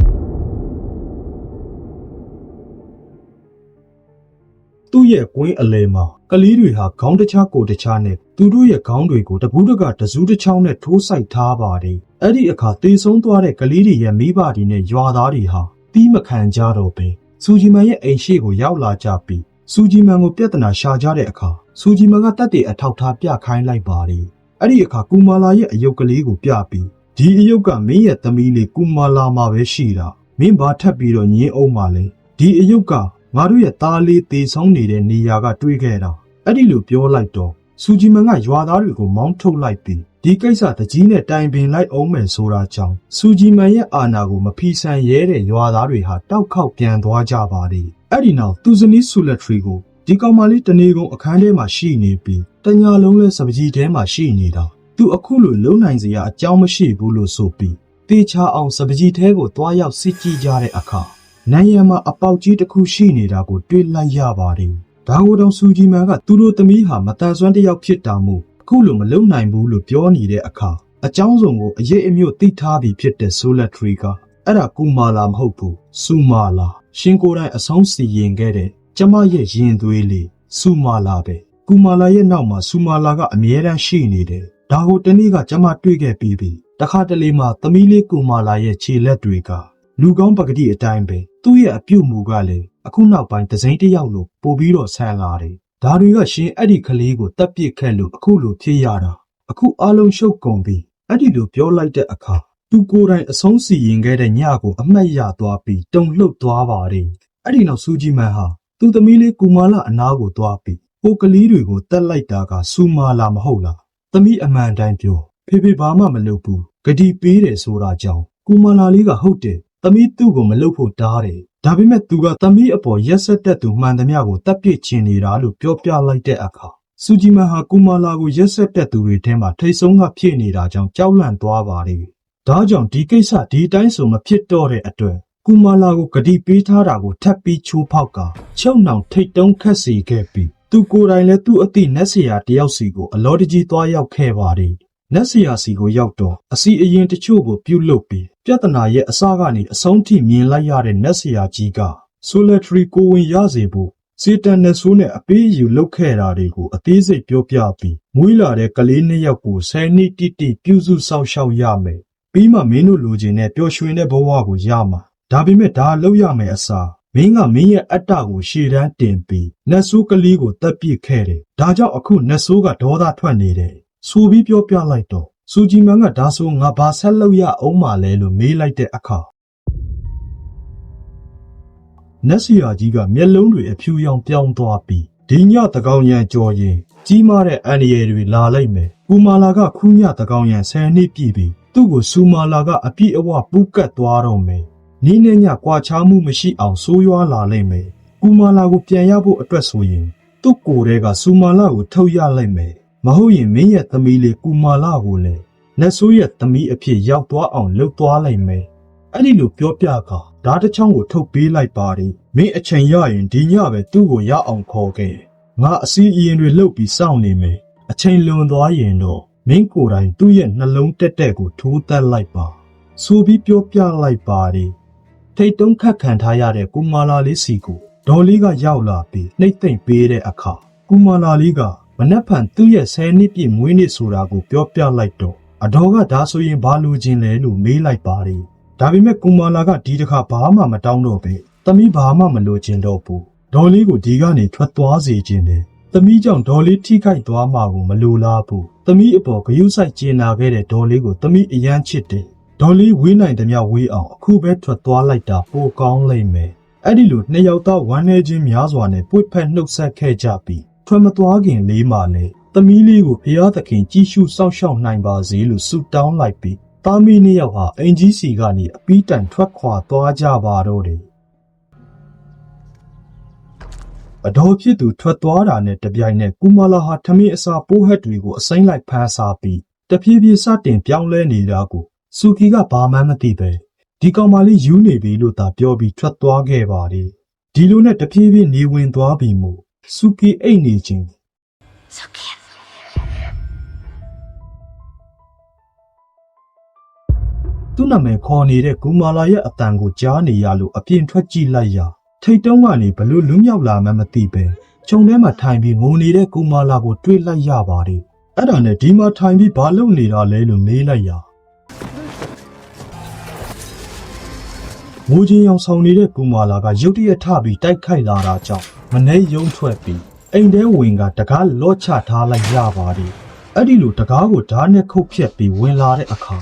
းသူ့ရဲ့ကွင်းအလဲမှာကလေးတွေဟာခေါင်းတစ်ခြားကိုယ်တစ်ခြားနဲ့သူတို့ရဲ့ခေါင်းတွေကိုတပူးတကတစူးတစ်ချောင်းနဲ့ထိုးဆိုင်ထားပါတယ်အဲ့ဒီအခါတေဆုံးသွားတဲ့ကလေးတွေရဲ့မိဘတွေနဲ့ရွာသားတွေဟာတီးမခံကြတော့ပဲစူဂျီမန်ရဲ့အိမ်ရှိကိုရောက်လာကြပြီးစူဂျီမန်ကိုပြဿနာရှာကြတဲ့အခါစူဂျီမန်ကတပ်တွေအထောက်ထားပြခိုင်းလိုက်ပါတယ်အဲ့ဒီအခါကူမာလာရဲ့အယုတ်ကလေးကိုပြပြီးဒီအယုတ်ကမင်းရဲ့သမီးလေးကူမာလာမှာပဲရှိတာမင်းဘာထပ်ပြီးတော့ညင်းအောင်ပါလဲဒီအယုတ်ကငါတို့ရဲ့သားလေးတေဆုံးနေတဲ့နေရာကတွေးခဲ့တာအဲ့ဒီလိုပြောလိုက်တော့စူဂျီမန်ကရွာသားတွေကိုမောင်းထုတ်လိုက်ပြီးဒီကိစ္စတကြီးနဲ့တိုင်ပင်လိုက်အောင်မယ်ဆိုတာကြောင့်စူဂျီမန်ရဲ့အာဏာကိုမဖီဆန်ရဲတဲ့ရွာသားတွေဟာတောက်ခေါက်ပြန်သွားကြပါလေအဲ့ဒီနောက်သူဇနီးဆူလက်ထရီကိုဒီကောင်မလေးတနေကုန်အခန်းထဲမှာရှိနေပြီးတညာလုံးလဲစပကြီးထဲမှာရှိနေတာသူအခုလိုလုံနိုင်စရာအကြောင်းမရှိဘူးလို့ဆိုပြီးတေချာအောင်စပကြီးထဲကိုတွားရောက်စစ်ကြည့်ကြတဲ့အခါနိုင်ရံမှာအပေါက်ကြီးတစ်ခုရှိနေတာကိုတွေ့လိုက်ရပါတယ်ဒါကိုတော့စူဂျီမန်ကသူတို့သမီးဟာမတန်ဆွမ်းတစ်ယောက်ဖြစ်တာမို့အခုလိုမလုံနိုင်ဘူးလို့ပြောနေတဲ့အခါအကြောင်းစုံကိုအရေးအမျိုးသိထားပြီးဖြစ်တဲ့ဆိုလက်ထရီကအဲ့ဒါကူမာလာမဟုတ်ဘူးစူမာလာရှင်ကိုယ်တိုင်အဆုံးစီရင်ခဲ့တဲ့ကျမရဲ့ရင်သွေးလေးစူမာလာပဲကူမာလာရဲ့နောက်မှာစူမာလာကအမြဲတမ်းရှိနေတယ်ဒါကိုတနေ့ကကျမတွေ့ခဲ့ပြီးပြီတခါတလေမှသမီးလေးကူမာလာရဲ့ခြေလက်တွေကလူကောင်းပကတိအတိုင်းပဲသူ့ရဲ့အပြုတ်မူကလည်းအခုနောက်ပိုင်းသစိမ်းတစ်ယောက်လိုပို့ပြီးတော့ဆန်လာတယ်ဒါတွေကရှင်အဲ့ဒီကလေးကိုတပ်ပစ်ခဲ့လို့အခုလိုဖြစ်ရတာအခုအားလုံးရှုပ်ကုန်ပြီအဲ့ဒီလိုပြောလိုက်တဲ့အခါသူကိုယ်တိုင်အဆုံးစီရင်ခဲ့တဲ့ညကိုအမှတ်ရသွားပြီးတုန်လှုပ်သွားပါတယ်အဲ့ဒီနောက်စူဂျီမန်ဟာသူ့သမီးလေးကူမာလာအနားကိုသွားပြီးဟိုကလေးတွေကိုတတ်လိုက်တာကစူမာလာမဟုတ်လားသမီးအမှန်တိုင်းပြောဖေဖေဘာမှမလုပ်ဘူးဂတိပေးတယ်ဆိုတာကြောင့်ကူမာလာလေးကဟုတ်တယ်သမီးသူ့ကိုမလုပ်ဖို့တားတယ်ဒါပေမဲ့သူကသမီးအပေါ်ရက်ဆက်တဲ့သူမှန်သမျှကိုတပ်ပစ်ချင်နေတာလို့ပြောပြလိုက်တဲ့အခါစူဂျီမန်ဟာကူမာလာကိုရက်ဆက်တဲ့သူတွေထဲမှာထိတ်ဆုံးကဖြစ်နေတာကြောင့်ကြောက်လန့်သွားပါတယ်ဒါကြောင့်ဒီကိစ္စဒီတိုင်းဆိုမဖြစ်တော့တဲ့အတွက်ကူမာလာကိုဂတိပေးထားတာကိုထပ်ပြီးချိုးဖောက်ကချုပ်နှောင်ထိတ်တုံးခတ်စေခဲ့ပြီးသူကိုယ်တိုင်လည်းသူ့အသည့်နတ်ဆရာတယောက်စီကိုအလောတကြီးသွားရောက်ခဲ့ပါတယ်နတ်ဆရာစီကိုရောက်တော့အစီအရင်တချို့ကိုပြုတ်လုပြီးပြဿနာရဲ့အစကနေအဆုံးထိမြင်လိုက်ရတဲ့နတ်ဆရာကြီးကဆိုလက်ထရီကိုဝင်ရစေဖို့စေတန်နဲ့ဆိုးနဲ့အပေးအယူလုပ်ခဲ့တာတွေကိုအသေးစိတ်ပြောပြပြီးမွေးလာတဲ့ကလေးနှစ်ယောက်ကို10နှစ်တိတိပြုစုဆောင်ရှောက်ရမယ်ပြီးမှမင်းတို့လိုချင်တဲ့ပျော်ရွှင်တဲ့ဘဝကိုရမှာဒါပေမဲ့ဒါလုပ်ရမယ်အစားမင်းကမင်းရဲ့အတ္တကိုရှေ့တန်းတင်ပြီးနတ်ဆိုးကလေးကိုတပ်ပစ်ခဲ့တယ်ဒါကြောင့်အခုနတ်ဆိုးကဒေါသထွက်နေတယ်ဆိုပြီးပြောပြလိုက်တော့စူဂျီမန်ကဒါဆိုငါဘာဆက်လုပ်ရအောင်မလဲလို့မေးလိုက်တဲ့အခါနတ်ဆရာကြီးကမျက်လုံးတွေအဖြူရောင်ပြောင်းသွားပြီးဒီညတကောင်ရံကြော်ရင်ကြီးမားတဲ့အန်ရယ်တွေလာလိုက်မယ်။ကူမာလာကခူးညတကောင်ရံ10နှစ်ပြည့်ပြီသူ့ကိုစူမာလာကအပြည့်အဝပူးကတ်သွားတော့မယ်။နီးနဲ့ညကွာခြားမှုမရှိအောင်ဆိုးရွားလာလိမ့်မယ်။ကူမာလာကိုပြန်ရဖို့အတွက်ဆိုရင်သူ့ကိုယ်တည်းကစူမာလာကိုထုတ်ရလိုက်မယ်။မဟုတ်ရင်မင်းရဲ့သမီးလေးကူမာလာကိုလည်းနတ်ဆိုးရဲ့သမီးအဖြစ်ရောက်သွားအောင်လှုပ်သွားလိုက်မယ်။အဲ့ဒီလိုပြောပြကဓာတ်တစ်ချောင်းကိုထုတ်ပေးလိုက်ပါတယ်။မင်းအချိန်ရရင်ဒီညပဲသူ့ကိုရအောင်ခေါ်ခဲ့။ငါအစည်းအရင်တွေလှုပ်ပြီးစောင့်နေမယ်။အချိန်လွန်သွားရင်တော့မင်းကိုယ်တိုင်သူ့ရဲ့နှလုံးတက်တက်ကိုထိုးတက်လိုက်ပါ။ဆိုပြီးပြောပြလိုက်ပါတယ်။ထိတ်တုံးခတ်ခံထားရတဲ့ကူမာလာလေးစီကိုဒေါ်လေးကရောက်လာပြီးနှိမ့်သိမ့်ပေးတဲ့အခါကူမာလာလေးကမနှက်ဖန်သူ့ရဲ့10နှစ်ပြည့်မွေးနေ့ဆိုတာကိုပြောပြလိုက်တော့အတော်ကဒါဆိုရင်ဘာလို့ခြင်းလဲလို့မေးလိုက်ပါတယ်ဒါပေမဲ့ကူမာလာကဒီတစ်ခါဘာမှမတောင်းတော့ပဲသမီးဘာမှမလိုချင်တော့ဘူးဒေါ်လေးကိုဒီကနေထွက်သွားစေခြင်းတယ်သမီးကြောင့်ဒေါ်လေးထိခိုက်သွားမှာကိုမလိုလားဘူးသမီးအပေါ်ဂရုစိုက်ကျင်နာခဲ့တဲ့ဒေါ်လေးကိုသမီးအယမ်းချစ်တယ်ဒေါ်လေးဝေးနိုင်သမျှဝေးအောင်အခုပဲထွက်သွားလိုက်တာပိုကောင်းလိမ့်မယ်အဲ့ဒီလိုနှစ်ယောက်သားဝမ်းနေခြင်းများစွာနဲ့ပွေ့ဖက်နှုတ်ဆက်ခဲ့ကြပြီးထွက်မသွားခင်လေးမှလည်းသမီးလေးကိုဖျားသခင်ကြည့်ရှုစောင့်ရှောက်နိုင်ပါစေလို့ဆုတောင်းလိုက်ပြီး သားမီးနှစ်ယောက်ဟာအင်ကြီးစီကနေအပီးတိုင်ထွက်ခွာသွားကြပါတော့တယ်အတော်ဖြစ်သူထွက်သွားတာနဲ့တပြိုင်နက်ကူမာလာဟာထမင်းအစာပိုးဟက်တွေကိုအစိမ့်လိုက်ဖမ်းစားပြီးတဖြည်းဖြည်းစတင်ပြောင်းလဲနေတာကိုစူကီကဘာမှမသိပဲဒီကောင်မလေးယူနေပြီလို့သာပြောပြီးထွက်သွားခဲ့ပါတယ်ဒီလိုနဲ့တဖြည်းဖြည်းနေဝင်သွားပြီမို့စူကီအိတ်နေခြင်းသူ့နာမည်ခေါ်နေတဲ့ကူမာလာရဲ့အတန်ကိုကြားနေရလို့အပြင်ထွက်ကြည့်လိုက်ရာထိတ်တုံးကနေဘလို့လွတ်မြောက်လာမှမသိပဲခြုံထဲမှာထိုင်ပြီးငိုနေတဲ့ကူမာလာကိုတွေ့လိုက်ရပါတယ်အဲ့ဒါနဲ့ဒီမှာထိုင်ပြီးဘာလုပ်နေတာလဲလို့မေးလိုက်ရာငိုချင်းအောင်ဆောင်နေတဲ့ကူမာလာကရုတ်တရက်ထပြီးတိုက်ခိုက်လာတာကြောင့်မနှဲရုံထွက်ပြီးအိမ်ထဲဝင်ကတကားလော့ချထားလိုက်ရပါတယ်အဲ့ဒီလိုတကားကိုဓာတ်နဲ့ခုတ်ဖြက်ပြီးဝင်လာတဲ့အခါ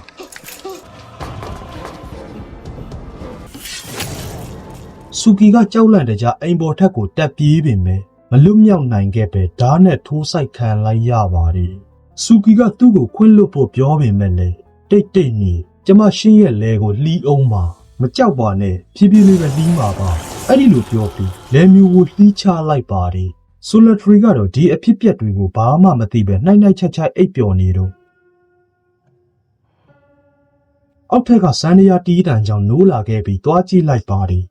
စူကီကကြောက်လန့်တကြားအိမ်ပေါ်ထက်ကိုတက်ပြေးပင်ပဲမလွတ်မြောက်နိုင်ခဲ့ပဲဓာတ်နဲ့ထိုးဆိုင်ခံလိုက်ရပါတယ်စူကီကသူ့ကိုခွင့်လွတ်ဖို့ပြောပေမဲ့လေတိတ်တိတ်နေကျမရှင်းရဲ့လဲကိုလှီးအောင်ပါမကြောက်ပါနဲ့ဖြည်းဖြည်းလေးပဲလှီးမှာပါအဲ့ဒီလိုပြောပြီးလဲမျိုးကိုလှီးချလိုက်ပါတယ်ဆိုလထရီကတော့ဒီအဖြစ်ပြက်တွေကိုဘာမှမသိပဲနှိုက်နှိုက်ချက်ချက်အိပ်ပျော်နေတော့အောက်ထက်ကစန္ဒယာတီးတန်ကြောင့်နိုးလာခဲ့ပြီးတွားကြည့်လိုက်ပါတယ်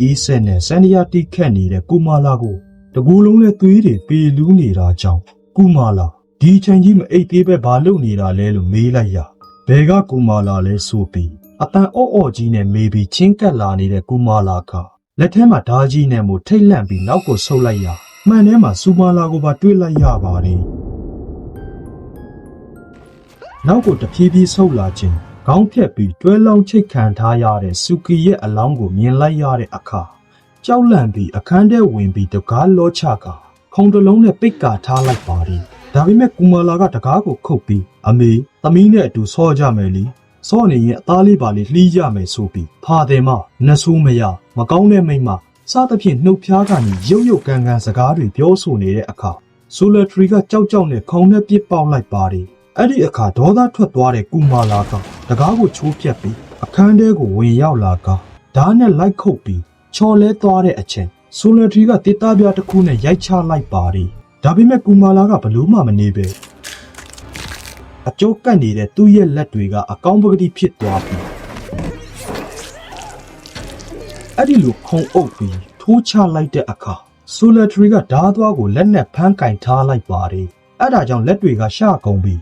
အေးဆက်နဲ့စန္ဒယာတီးခတ်နေတဲ့ကူမာလာကိုတကူလုံးနဲ့သွေးတွေပေလူးနေတာကြောင့်ကူမာလာဒီချိန်ကြီးမအိပ်သေးပဲဘာလုပ်နေတာလဲလို့မေးလိုက်ရဘယ်ကကူမာလာလဲဆိုပြီးအတန်အော့ကြီးနဲ့မေးပြီးချင်းကပ်လာနေတဲ့ကူမာလာကလက်ထဲမှာဓာကြီးနဲ့မို့ထိတ်လန့်ပြီးနောက်ကိုဆုတ်လိုက်ရမှန်ထဲမှာစူမာလာကိုပါတွေ့လိုက်ရပါတယ်နောက်ကိုတဖြည်းဖြည်းဆုတ်လာခြင်းခေါင်းဖြက်ပြီးတွဲလောင်းချိတ်ခံထားရတဲ့စူကီရဲ့အလောင်းကိုမြင်လိုက်ရတဲ့အခါကြောက်လန့်ပြီးအခန်းထဲဝင်ပြီးတကားလောချကခုံတလုံးနဲ့ပိတ်ကာထားလိုက်ပါတယ်ဒါပေမဲ့ကူမာလာကတကားကိုခုတ်ပြီးအမေသမီးနဲ့အတူဆော့ကြမယ်လीဆော့နေရင်အသားလေးပါလေးလှီးကြမယ်ဆိုပြီးဖာတယ်မနှဆိုးမရမကောင်းတဲ့မိမစသဖြင့်နှုတ်ဖျားကနေရုပ်ရုပ်ကန်ကန်စကားတွေပြောဆိုနေတဲ့အခါဆိုလထရီကကြောက်ကြောက်နဲ့ခုံနဲ့ပြစ်ပေါက်လိုက်ပါတယ်အဲ့ဒီအခါဒေါသထွက်သွားတဲ့ကူမာလာကတကားကိုချိုးပြက်ပြီးအခန်းထဲကိုဝင်ရောက်လာကဓာတ်နဲ့လိုက်ခုတ်ပြီးချော်လဲသွားတဲ့အချိန်ဆိုလထရီကတစ်သားပြားတစ်ခုနဲ့ရိုက်ချလိုက်ပါတယ်ဒါပေမဲ့ကူမာလာကဘလို့မှမနေပဲအကျိုးကတ်နေတဲ့သူ့ရဲ့လက်တွေကအကောင်းပကတိဖြစ်သွားပြီးအဲ့ဒီလိုခုံအုပ်ပြီးထိုးချလိုက်တဲ့အခါဆိုလထရီကဓားသွားကိုလက်နဲ့ဖမ်းကင်ထားလိုက်ပါတယ်အဲ့ဒါကြောင့်လက်တွေကရှကုန်ပြီး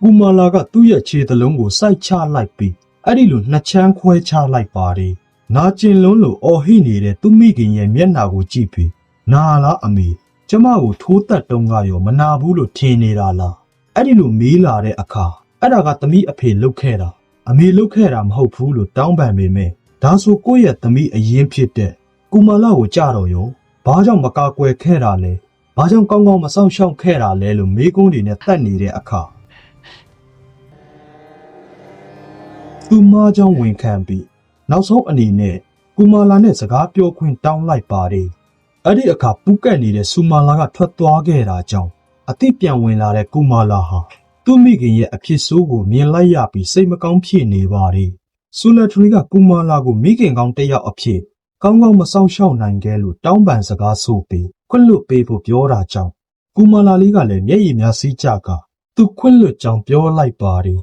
ကူမာလာကသူ့ရဲ့ခြေသလုံးကိုစိုက်ချလိုက်ပြီးအဲ့ဒီလိုနှစ်ချမ်းခွဲချလိုက်ပါတယ်နာကျင်လုံးလိုအော်ဟိနေတဲ့သူ့မိခင်ရဲ့မျက်နှာကိုကြည့်ပြီးနာလားအမေကျမကိုထိုးတက်တုံးကရောမနာဘူးလို့ထင်နေတာလားအဲ့ဒီလိုမေးလာတဲ့အခါအဲ့ဒါကသမီးအဖေလုတ်ခဲ့တာအမေလုတ်ခဲ့တာမဟုတ်ဘူးလို့တောင်းပန်ပေမဲ့ဒါဆိုကိုယ့်ရဲ့သမီးအရင်ဖြစ်တဲ့ကူမာလာကိုကြတော့ရောဘာကြောင့်မကာကွယ်ခဲ့တာလဲဘာကြောင့်ကောင်းကောင်းမဆောင်ရှောက်ခဲ့တာလဲလို့မေးခွန်းတွေနဲ့တက်နေတဲ့အခါသူမကြောင့်ဝန်ခံပြီးနောက်ဆုံးအနေနဲ့ကူမာလာနဲ့စကားပြောခွင့်တောင်းလိုက်ပါတယ်အဲ့ဒီအခါပူးကတ်နေတဲ့စူမာလာကထွက်သွားခဲ့တာကြောင့်အသိပြန်ဝင်လာတဲ့ကူမာလာဟာသူ့မိခင်ရဲ့အဖြစ်ဆိုးကိုမြင်လိုက်ရပြီးစိတ်မကောင်းဖြစ်နေပါတယ်ဆူလထရီကကူမာလာကိုမိခင်ကောင်းတစ်ယောက်အဖြစ်ကောင်းကောင်းမဆောင်ရှောက်နိုင်ခဲ့လို့တောင်းပန်စကားဆိုပြီးခွင့်လွတ်ပေးဖို့ပြောတာကြောင့်ကူမာလာလေးကလည်းမျက်ရည်များစီးကြကသူခွင့်လွတ်ကြောင်းပြောလိုက်ပါတယ်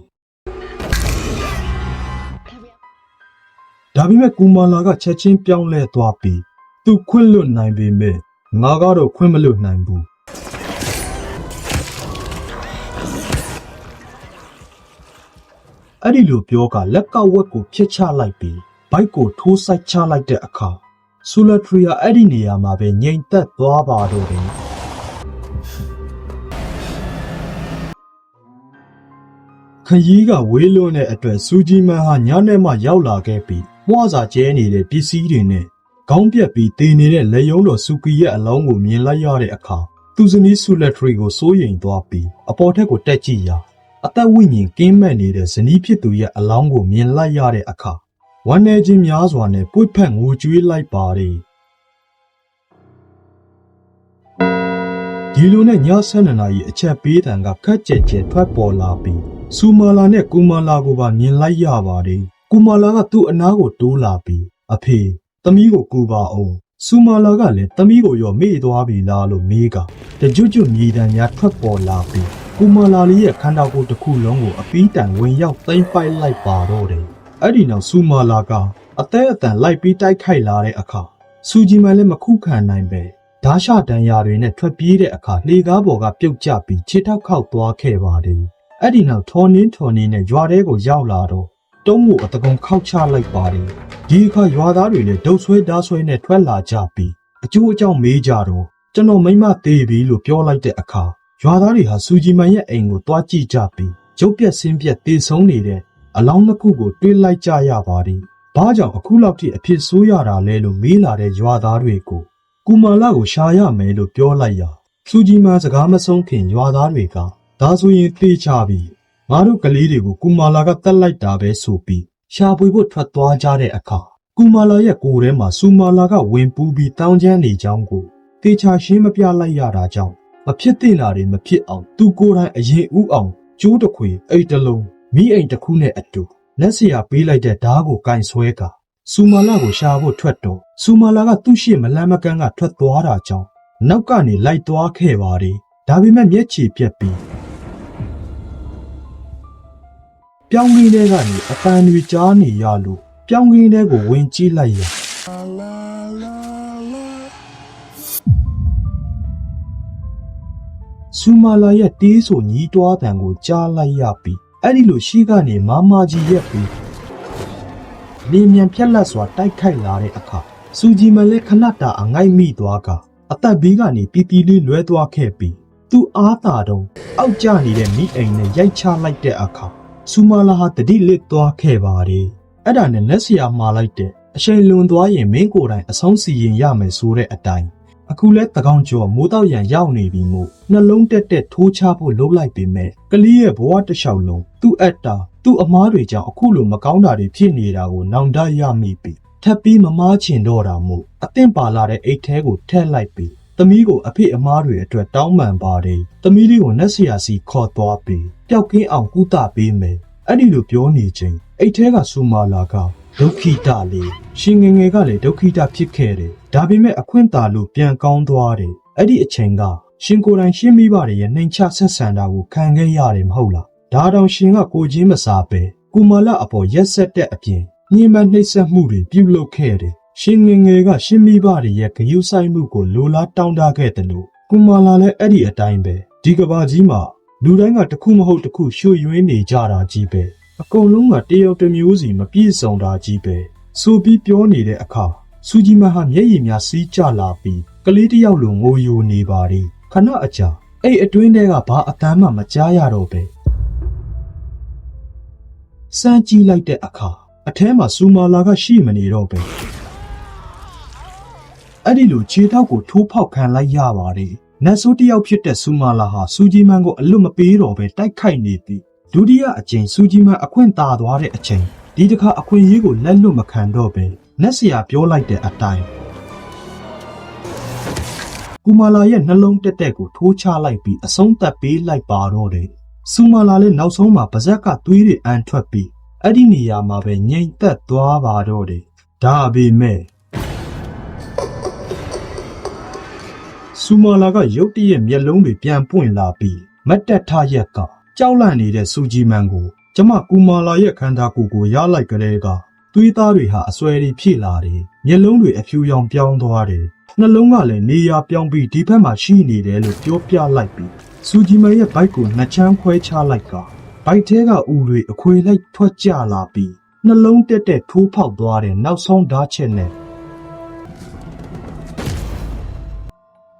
ဒါပေမဲ့ကူမာလာကချက်ချင်းပြောင်းလဲသွားပြီးသူခွင့်လွတ်နိုင်ပေမဲ့ငါကတော့ခွင့်မလွတ်နိုင်ဘူးအဲ့ဒီလိုပြောကလက်ကဝက်ကိုဖျက်ချလိုက်ပြီးဘိုက်ကိုထိုးစိုက်ချလိုက်တဲ့အခါဆူလထရီယာအဲ့ဒီနေရာမှာပဲငြိမ်သက်သွားပါတော့တယ်ခရီးကဝေးလွန်းတဲ့အတွက်စူဂျီမန်ဟာညနေမှရောက်လာခဲ့ပြီးမွှစာကျဲနေတဲ့ပစ္စည်းတွေနဲ့ခေါင်းပြက်ပြီးတည်နေတဲ့လက်ယုံတော်စူကီရဲ့အလောင်းကိုမြင်လိုက်ရတဲ့အခါသူဇနီးဆူလက်ထရီကိုစိုးရိမ်သွားပြီးအပေါ်ထက်ကိုတက်ကြည့်ရာအသက်ဝိညာဉ်ကင်းမဲ့နေတဲ့ဇနီးဖြစ်သူရဲ့အလောင်းကိုမြင်လိုက်ရတဲ့အခါဝမ်းနည်းခြင်းများစွာနဲ့ပွေ့ဖက်ငိုကြွေးလိုက်ပါတယ် ဒီလိုနဲ့ည12နာရီအချက်ပေးတံကခက်ကြဲကြဲထွက်ပေါ်လာပြီးစူမာလာနဲ့ကူမာလာကိုပါမြင်လိုက်ရပါတယ်ကူမာလာကသူ့အနားကိုတိုးလာပြီးအဖေသမီးကိုကူပါအောင်စူမာလာကလည်းသမီးကိုရောမေ့သွားပြီလားလို့မေးကတကြွကြွမြေတံများထွက်ပေါ်လာပြီးကူမာလာလေးရဲ့ခန္ဓာကိုယ်တစ်ခုလုံးကိုအပီးတန်ဝင်ရောက်သိမ်းပိုက်လိုက်ပါတော့တယ်အဲ့ဒီနောက်စူမာလာကအသေးအတန်လိုက်ပြီးတိုက်ခိုက်လာတဲ့အခါစူဂျီမန်လည်းမခုခံနိုင်ပဲဓာရှတန်ရာတွေနဲ့ထွက်ပြေးတဲ့အခါလေကားပေါ်ကပြုတ်ကျပြီးခြေထောက်ခောက်သွားခဲ့ပါတယ်အဲ့ဒီနောက်ထော်နင်းနဲ့ရွာထဲကိုရောက်လာတော့တုံးကိုအတကုံခောက်ချလိုက်ပါတယ်ဒီအခါရွာသားတွေလည်းဒုတ်ဆွဲဓာဆွဲနဲ့ထွက်လာကြပြီးအကျိုးအကြောင်းမေးကြတော့ကျွန်တော်မိမသေးပြီလို့ပြောလိုက်တဲ့အခါရွာသားတွေဟာစူဂျီမန်ရဲ့အိမ်ကိုတွားကြည့်ကြပြီးရုပ်ပြက်ဆင်းပြက်တေဆုံးနေတဲ့အလောင်းတစ်ခုကိုတွေးလိုက်ကြရပါတယ်ဘာကြောင့်အခုလောက်ထိအဖြစ်ဆိုးရတာလဲလို့မေးလာတဲ့ရွာသားတွေကိုကူမာလာကိုရှာရမယ်လို့ပြောလိုက်ရာစူဂျီမန်စကားမဆုံးခင်ရွာသားတွေကဒါဆိုရင်သိချပြီငါတို့ကလေးတွေကိုကူမာလာကတတ်လိုက်တာပဲဆိုပြီးရှာဖွေဖို့ထွက်သွားကြတဲ့အခါကူမာလာရဲ့ကိုယ်ထဲမှာစူမာလာကဝင်ပူးပြီးတောင်းကျမ်းနေကြောင်းကိုသေချာရှင်းမပြလိုက်ရတာကြောင့်မဖြစ်သင့်တာတွေမဖြစ်အောင်သူကိုယ်တိုင်အရင်ဥအောင်ကျိုးတစ်ခွေအိတ်တလုံးမိအိမ်တစ်ခုနဲ့အတူလက်စရာပေးလိုက်တဲ့ဓားကိုကင်ဆွဲကစူမာလာကိုရှာဖို့ထွက်တော့စူမာလာကသူ့ရှေ့မလန်းမကန်းကထွက်သွားတာကြောင့်နောက်ကနေလိုက်သွားခဲ့ပါတယ်ဒါပေမဲ့မျက်ခြေပြက်ပြီးပြောင်းကင်းထဲကနေအပန်းတွေကြားနေရလို့ပြောင်းကင်းထဲကိုဝင်ကြည့်လိုက်ရစူမာလာရဲ့တေးဆိုညီးတွားတံကိုကြားလိုက်ရပြီးအဲ့ဒီလိုရှိကနေမမကြီးရက်ပြီးလင်းမြန်ဖြက်လက်စွာတိုက်ခိုက်လာတဲ့အခါစူဂျီမန်လည်းခဏတာအငိုက်မိသွားကအသက်ဘေးကနေပီပီလေးလွဲသွားခဲ့ပြီးသူ့အားသာတော့အောက်ကျနေတဲ့မိအိမ်နဲ့ရိုက်ချလိုက်တဲ့အခါစူမာလာဟာတတိလစ်သွားခဲ့ပါတယ်အဲ့ဒါနဲ့လက်စရာမှားလိုက်တဲ့အချိန်လွန်သွားရင်မင်းကိုယ်တိုင်အဆုံးစီရင်ရမယ်ဆိုတဲ့အတိုင်းအခုလဲတကောင်ကျော်မိုးတော့ရန်ရောက်နေပြီမို့နှလုံးတက်ထိုးချဖို့လုပ်လိုက်ပေမဲ့ကလေးရဲ့ဘဝတစ်လျှောက်လုံးသူ့အတ္တာသူ့အမားတွေကြောင့်အခုလိုမကောင်းတာတွေဖြစ်နေတာကိုနောင်တရမိပြီထပ်ပြီးမမားချင်တော့တာမို့အသင့်ပါလာတဲ့အိတ်ထဲကိုထည့်လိုက်ပြီးသမီးကိုအဖေအမားတွေအတွက်တောင်းပန်ပါတယ်သမီးလေးကိုနတ်ဆရာစီခေါ်သွားပြီးပျောက်ကင်းအောင်ကုသပေးမယ်အဲ့ဒီလိုပြောနေချိန်အိတ်ထဲကစူမာလာကဒုက္ခိတလေးရှင်ငယ်ငယ်ကလည်းဒုက္ခိတဖြစ်ခဲ့တယ်ဒါပေမဲ့အခွင့်အာဏာလို့ပြန်ကောင်းသွားတယ်အဲ့ဒီအချိန်ကရှင်ကိုယ်တိုင်ရှင်းမိပါတယ်ရဲ့နှိမ်ချဆက်ဆံတာကိုခံခဲ့ရတယ်မဟုတ်လားဒါတောင်ရှင်ကကိုချင်းမစားပဲကူမာလာအပေါ်ရက်ဆက်တဲ့အပြင်ညှိမှနှိပ်စက်မှုတွေပြုလုပ်ခဲ့တယ်ရှင်ငယ်ငယ်ကရှင်းမိပါတယ်ရဲ့ဂယုဆိုင်မှုကိုလိုလားတောင်းတခဲ့တယ်လို့ကူမာလာလည်းအဲ့ဒီအတိုင်းပဲဒီကဘာကြီးမှာလူတိုင်းကတစ်ခုမဟုတ်တစ်ခုရွှေ့ယွင်းနေကြတာကြီးပဲအကုန်လုံးကတယောက်တစ်မျိုးစီမပြည့်စုံတာကြီးပဲဆိုပြီးပြောနေတဲ့အခါစူဂျီမန်ဟာမျက်ရည်များစီးကျလာပြီးကလေးတစ်ယောက်လိုငိုယိုနေပါသည်ခဏအကြာအဲ့အတွင်းထဲကဘာအတမ်းမှမကြားရတော့ပဲစမ်းကြည့်လိုက်တဲ့အခါအထဲမှာစူမာလာကရှိမနေတော့ပဲအဲ့ဒီလိုခြေထောက်ကိုထိုးဖောက်ခံလိုက်ရပါတယ်နတ်ဆိုးတစ်ယောက်ဖြစ်တဲ့စူမာလာဟာစူဂျီမန်ကိုအလွတ်မပေးတော့ပဲတိုက်ခိုက်နေပြီးဒုတိယအကြိမ်စူဂျီမန်အခွင့်သာသွားတဲ့အချိန်ဒီတစ်ခါအခွင့်အရေးကိုလက်လွတ်မခံတော့ပဲနတ်ဆရာပြောလိုက်တဲ့အတိုင်းကူမာလာရဲ့နှလုံးတက်ကိုထိုးချလိုက်ပြီးအဆုံးသတ်ပေးလိုက်ပါတော့တယ်စူမာလာလည်းနောက်ဆုံးမှာပါဇက်ကသွေးတွေအန်ထွက်ပြီးအဲ့ဒီနေရာမှာပဲငြိမ်သက်သွားပါတော့တယ်ဒါပေမဲ့စူမာလာကရုတ်တရက်မျက်လုံးတွေပြန်ပွင့်လာပြီးမတ်တက်ထရက်ကကြောက်လန့်နေတဲ့စူဂျီမန်ကိုကျမကူမာလာရဲ့ခန္ဓာကိုယ်ကိုရလိုက်ကလေးကသွေးသားတွေဟာအစွဲတွေဖြစ်လာတယ်မျက်လုံးတွေအဖြူရောင်ပြောင်းသွားတယ်နှလုံးကလည်းနေရာပြောင်းပြီးဒီဘက်မှာရှိနေတယ်လို့ပြောပြလိုက်ပြီးစူဂျီမန်ရဲ့ဘိုက်ကိုနှစ်ချမ်းခွဲချလိုက်ကဘိုက်ထဲကဥတွေအခွေလိုက်ထွက်ကျလာပြီးနှလုံးတက်ထိုးဖောက်သွားတဲ့နောက်ဆုံးဓာတ်ချက်နဲ့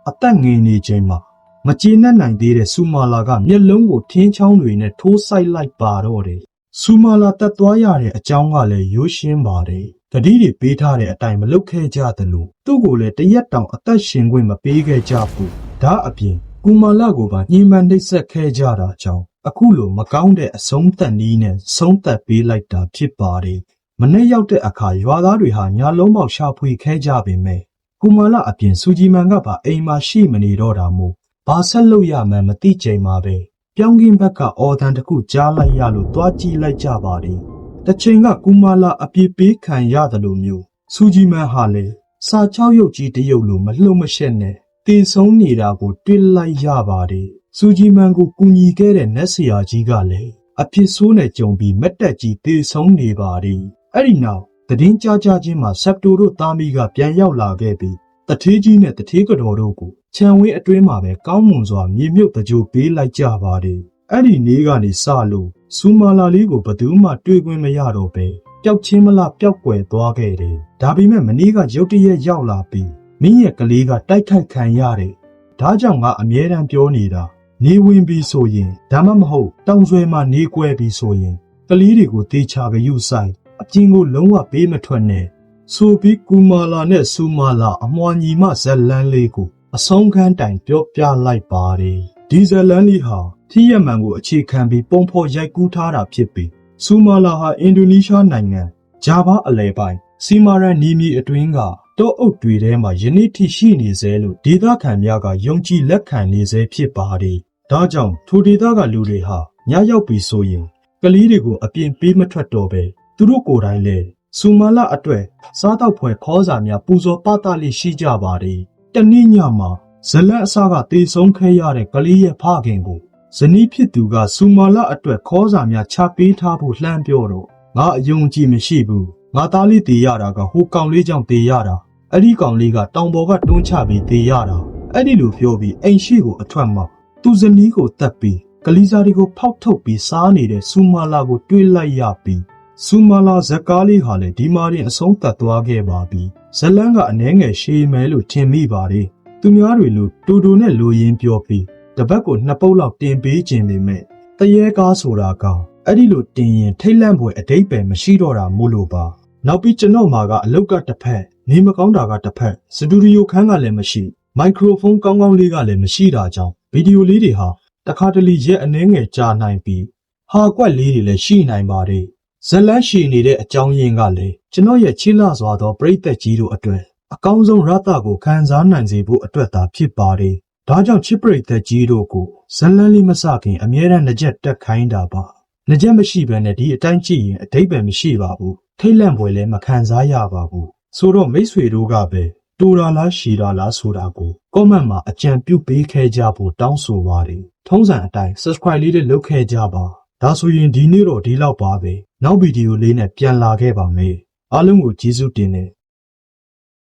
အသက်ငယ်နေချိန်မှာမကျေနပ်နိုင်သေးတဲ့စူမာလာကမျက်လုံးကိုထင်းချောင်းတွေနဲ့ထိုးဆိုင်လိုက်ပါတော့တယ်စူမာလာတက်သွားရတဲ့အကြောင်းကလည်းရိုးရှင်းပါတယ်တတိတွေပေးထားတဲ့အတိုင်းမလုပ်ခဲ့ကြသလိုသူ့ကိုလည်းတရက်တောင်အသက်ရှင်ခွင့်မပေးခဲ့ကြဘူးဒါအပြင်ကူမာလာကိုပါညှိမှန်နှိပ်စက်ခဲ့ကြတာကြောင့်အခုလိုမကောင်းတဲ့အဆုံးသက်နည်းနဲ့ဆုံးသက်ပေးလိုက်တာဖြစ်ပါတယ်မနေ့ရောက်တဲ့အခါရွာသားတွေဟာညာလုံးပေါက်ရှာဖွေခဲ့ကြပေမဲ့ကူမာလာအပြင်စူဂျီမန်ကပါအိမ်မှာရှိမနေတော့တာမို့ ဘာဆက်လုပ်ရမှန်းမသိချိန်မှာပဲပြောင်းကင်းဘက်ကအော်တန်တစ်ခုကြားလိုက်ရလို့တွားကြည့်လိုက်ကြပါတယ်။တစ်ချိန်ကကူမာလာအပြစ်ပေးခံရတယ်လို့မျိုးစူဂျီမန်ဟာလေစာချောက်ရုပ်ကြီးတရုပ်လိုမလှုပ်မရှက်နဲ့တေဆုံးနေတာကိုတွေ့လိုက်ရပါတယ်။စူဂျီမန်ကိုကူညီခဲ့တဲ့နတ်ဆရာကြီးကလည်းအဖြစ်ဆိုးနဲ့ကြုံပြီးမက်တက်ကြီးတေဆုံးနေပါတယ်။အဲ့ဒီနောက်သတင်းကြားချင်းမှာဆက်တိုတို့သားမီးကပြန်ရောက်လာခဲ့ပြီးတထေးကြီးနဲ့တထေးကတော်တို့ကိုခြံဝင်းအတွင်းမှာပဲကောင်းမွန်စွာမြေမြုပ်တကြိုပေးလိုက်ကြပါတယ်။အဲ့ဒီနေ့ကနေစလို့စူမာလာလေးကိုဘယ်သူမှတွေ့ခွင့်မရတော့ပဲပျောက်ချင်းမလားပျောက်ကွယ်သွားခဲ့တယ်။ဒါပေမဲ့မနေ့ကရုတ်တရက်ရောက်လာပြီးမင်းရဲ့ကလေးကတိုက်ခိုက်ခံရတယ်။ဒါကြောင့်ငါအမြဲတမ်းပြောနေတာနေဝင်ပြီးဆိုရင်ဒါမှမဟုတ်တောင်ဆွဲမှာနေကွဲပြီးဆိုရင်ကလေးတွေကိုတေချာဂရုစိုက်အပြင်ကိုလုံးဝပေးမထွက်နဲ့ဆိုပြီးကူမာလာနဲ့စူမာလာအမွှာညီမဇက်လန်းလေးကိုအဆုံးခန်းတိုင်ပြောပြလိုက်ပါတယ်ဒီဇက်လန်းလေးဟာထီးရမှန်ကိုအခြေခံပြီးပုံဖော်ရိုက်ကူးထားတာဖြစ်ပြီးစူမာလာဟာအင်ဒိုနီးရှားနိုင်ငံဂျာဗားအလယ်ပိုင်းစီမာရန်နီမီအတွင်းကတောအုပ်တွေထဲမှာယနေ့ထိရှိနေစေလို့ဒေသခံများကယုံကြည်လက်ခံနေစေဖြစ်ပါတယ်ဒါကြောင့်ထိုဒေသကလူတွေဟာညရောက်ပြီဆိုရင်ကလေးတွေကိုအပြင်ပေးမထွက်တော့ပဲသူတို့ကိုယ်တိုင်လည်းစူမာလာအတွက်စားတော့ဖွယ်ခေါ်စာများပူဇော်ပသလေးရှိကြပါတယ်တနေ့ညမှာဇလန်အစားကတေဆုံးခဲ့ရတဲ့ကလေးရဲ့ဖခင်ကိုဇနီးဖြစ်သူကစူမာလာအတွက်ခေါ်စာများချပေးထားဖို့လှမ်းပြောတော့ငါအယုံကြည်မရှိဘူးငါသားလေးတေရတာကဟိုကောင်လေးကြောင့်တေရတာအဲ့ဒီကောင်လေးကတောင်ပေါ်ကတွန်းချပြီးတေရတာအဲ့ဒီလိုပြောပြီးအိမ်ရှိကိုအထွက်မှာသူဇနီးကိုတတ်ပြီးကလေးစားတွေကိုဖောက်ထုတ်ပြီးစားနေတဲ့စူမာလာကိုတွေးလိုက်ရပြီးစူမာလာဇက်ကားလေးဟာလည်းဒီမှာတင်အဆုံးသတ်သွားခဲ့ပါပြီဇလန်းကအနှဲငယ်ရှည်မယ်လို့ထင်မိပါတယ်သူများတွေလိုတူတူနဲ့လိုရင်းပြောပြီးတပတ်ကို2ပုတ်လောက်တင်ပေးခြင်းပေမဲ့တရေကားဆိုတာကအဲ့ဒီလိုတင်ရင်ထိတ်လန့်ဖွယ်အတိတ်ပဲမရှိတော့တာမို့လို့ပါနောက်ပြီးကျွန်တော်မှာကအလုတ်ကတစ်ဖက်နေမကောင်းတာကတစ်ဖက်စတူဒီယိုခန်းကလည်းမရှိမိုက်ခရိုဖုန်းကောင်းကောင်းလေးကလည်းမရှိတာကြောင့်ဗီဒီယိုလေးတွေဟာတခါတလေရက်အနှဲငယ်ကြာနိုင်ပြီးဟာကွက်လေးတွေလည်းရှိနိုင်ပါတယ်ဇလန်းရှိနေတဲ့အကြောင်းရင်းကလည်းကျွန်တော်ရဲ့ချစ်လှစွာသောပရိသတ်ကြီးတို့အတွက်အကောင်းဆုံးရသကိုခံစားနိုင်စေဖို့အတွက်သာဖြစ်ပါတယ်။ဒါကြောင့်ချစ်ပရိသတ်ကြီးတို့ကိုဇလန်းလေးမစခင်အမြဲတမ်းနှကြက်တက်ခိုင်းတာပါ။နှကြက်မရှိဘဲနဲ့ဒီအတိုင်းကြည့်ရင်အဓိပ္ပာယ်မရှိပါဘူး။ထိတ်လန့်ဖွယ်လည်းမခံစားရပါဘူး။ဆိုတော့မိတ်ဆွေတို့ကပဲတူတာလားရှည်တာလားဆိုတာကိုကွန်မန့်မှာအကြံပြုပေးခဲ့ကြဖို့တောင်းဆိုပါတယ်။ထုံးစံအတိုင်း subscribe လေးလုပ်ခဲ့ကြပါ။ဒါဆိုရင်ဒီနေ့တော့ဒီလောက်ပါပဲ။နောက်ဗီဒီယိုလေးနဲ့ပြန်လာခဲ့ပါမယ်။အားလုံးကိုကျေးဇူးတင်တယ်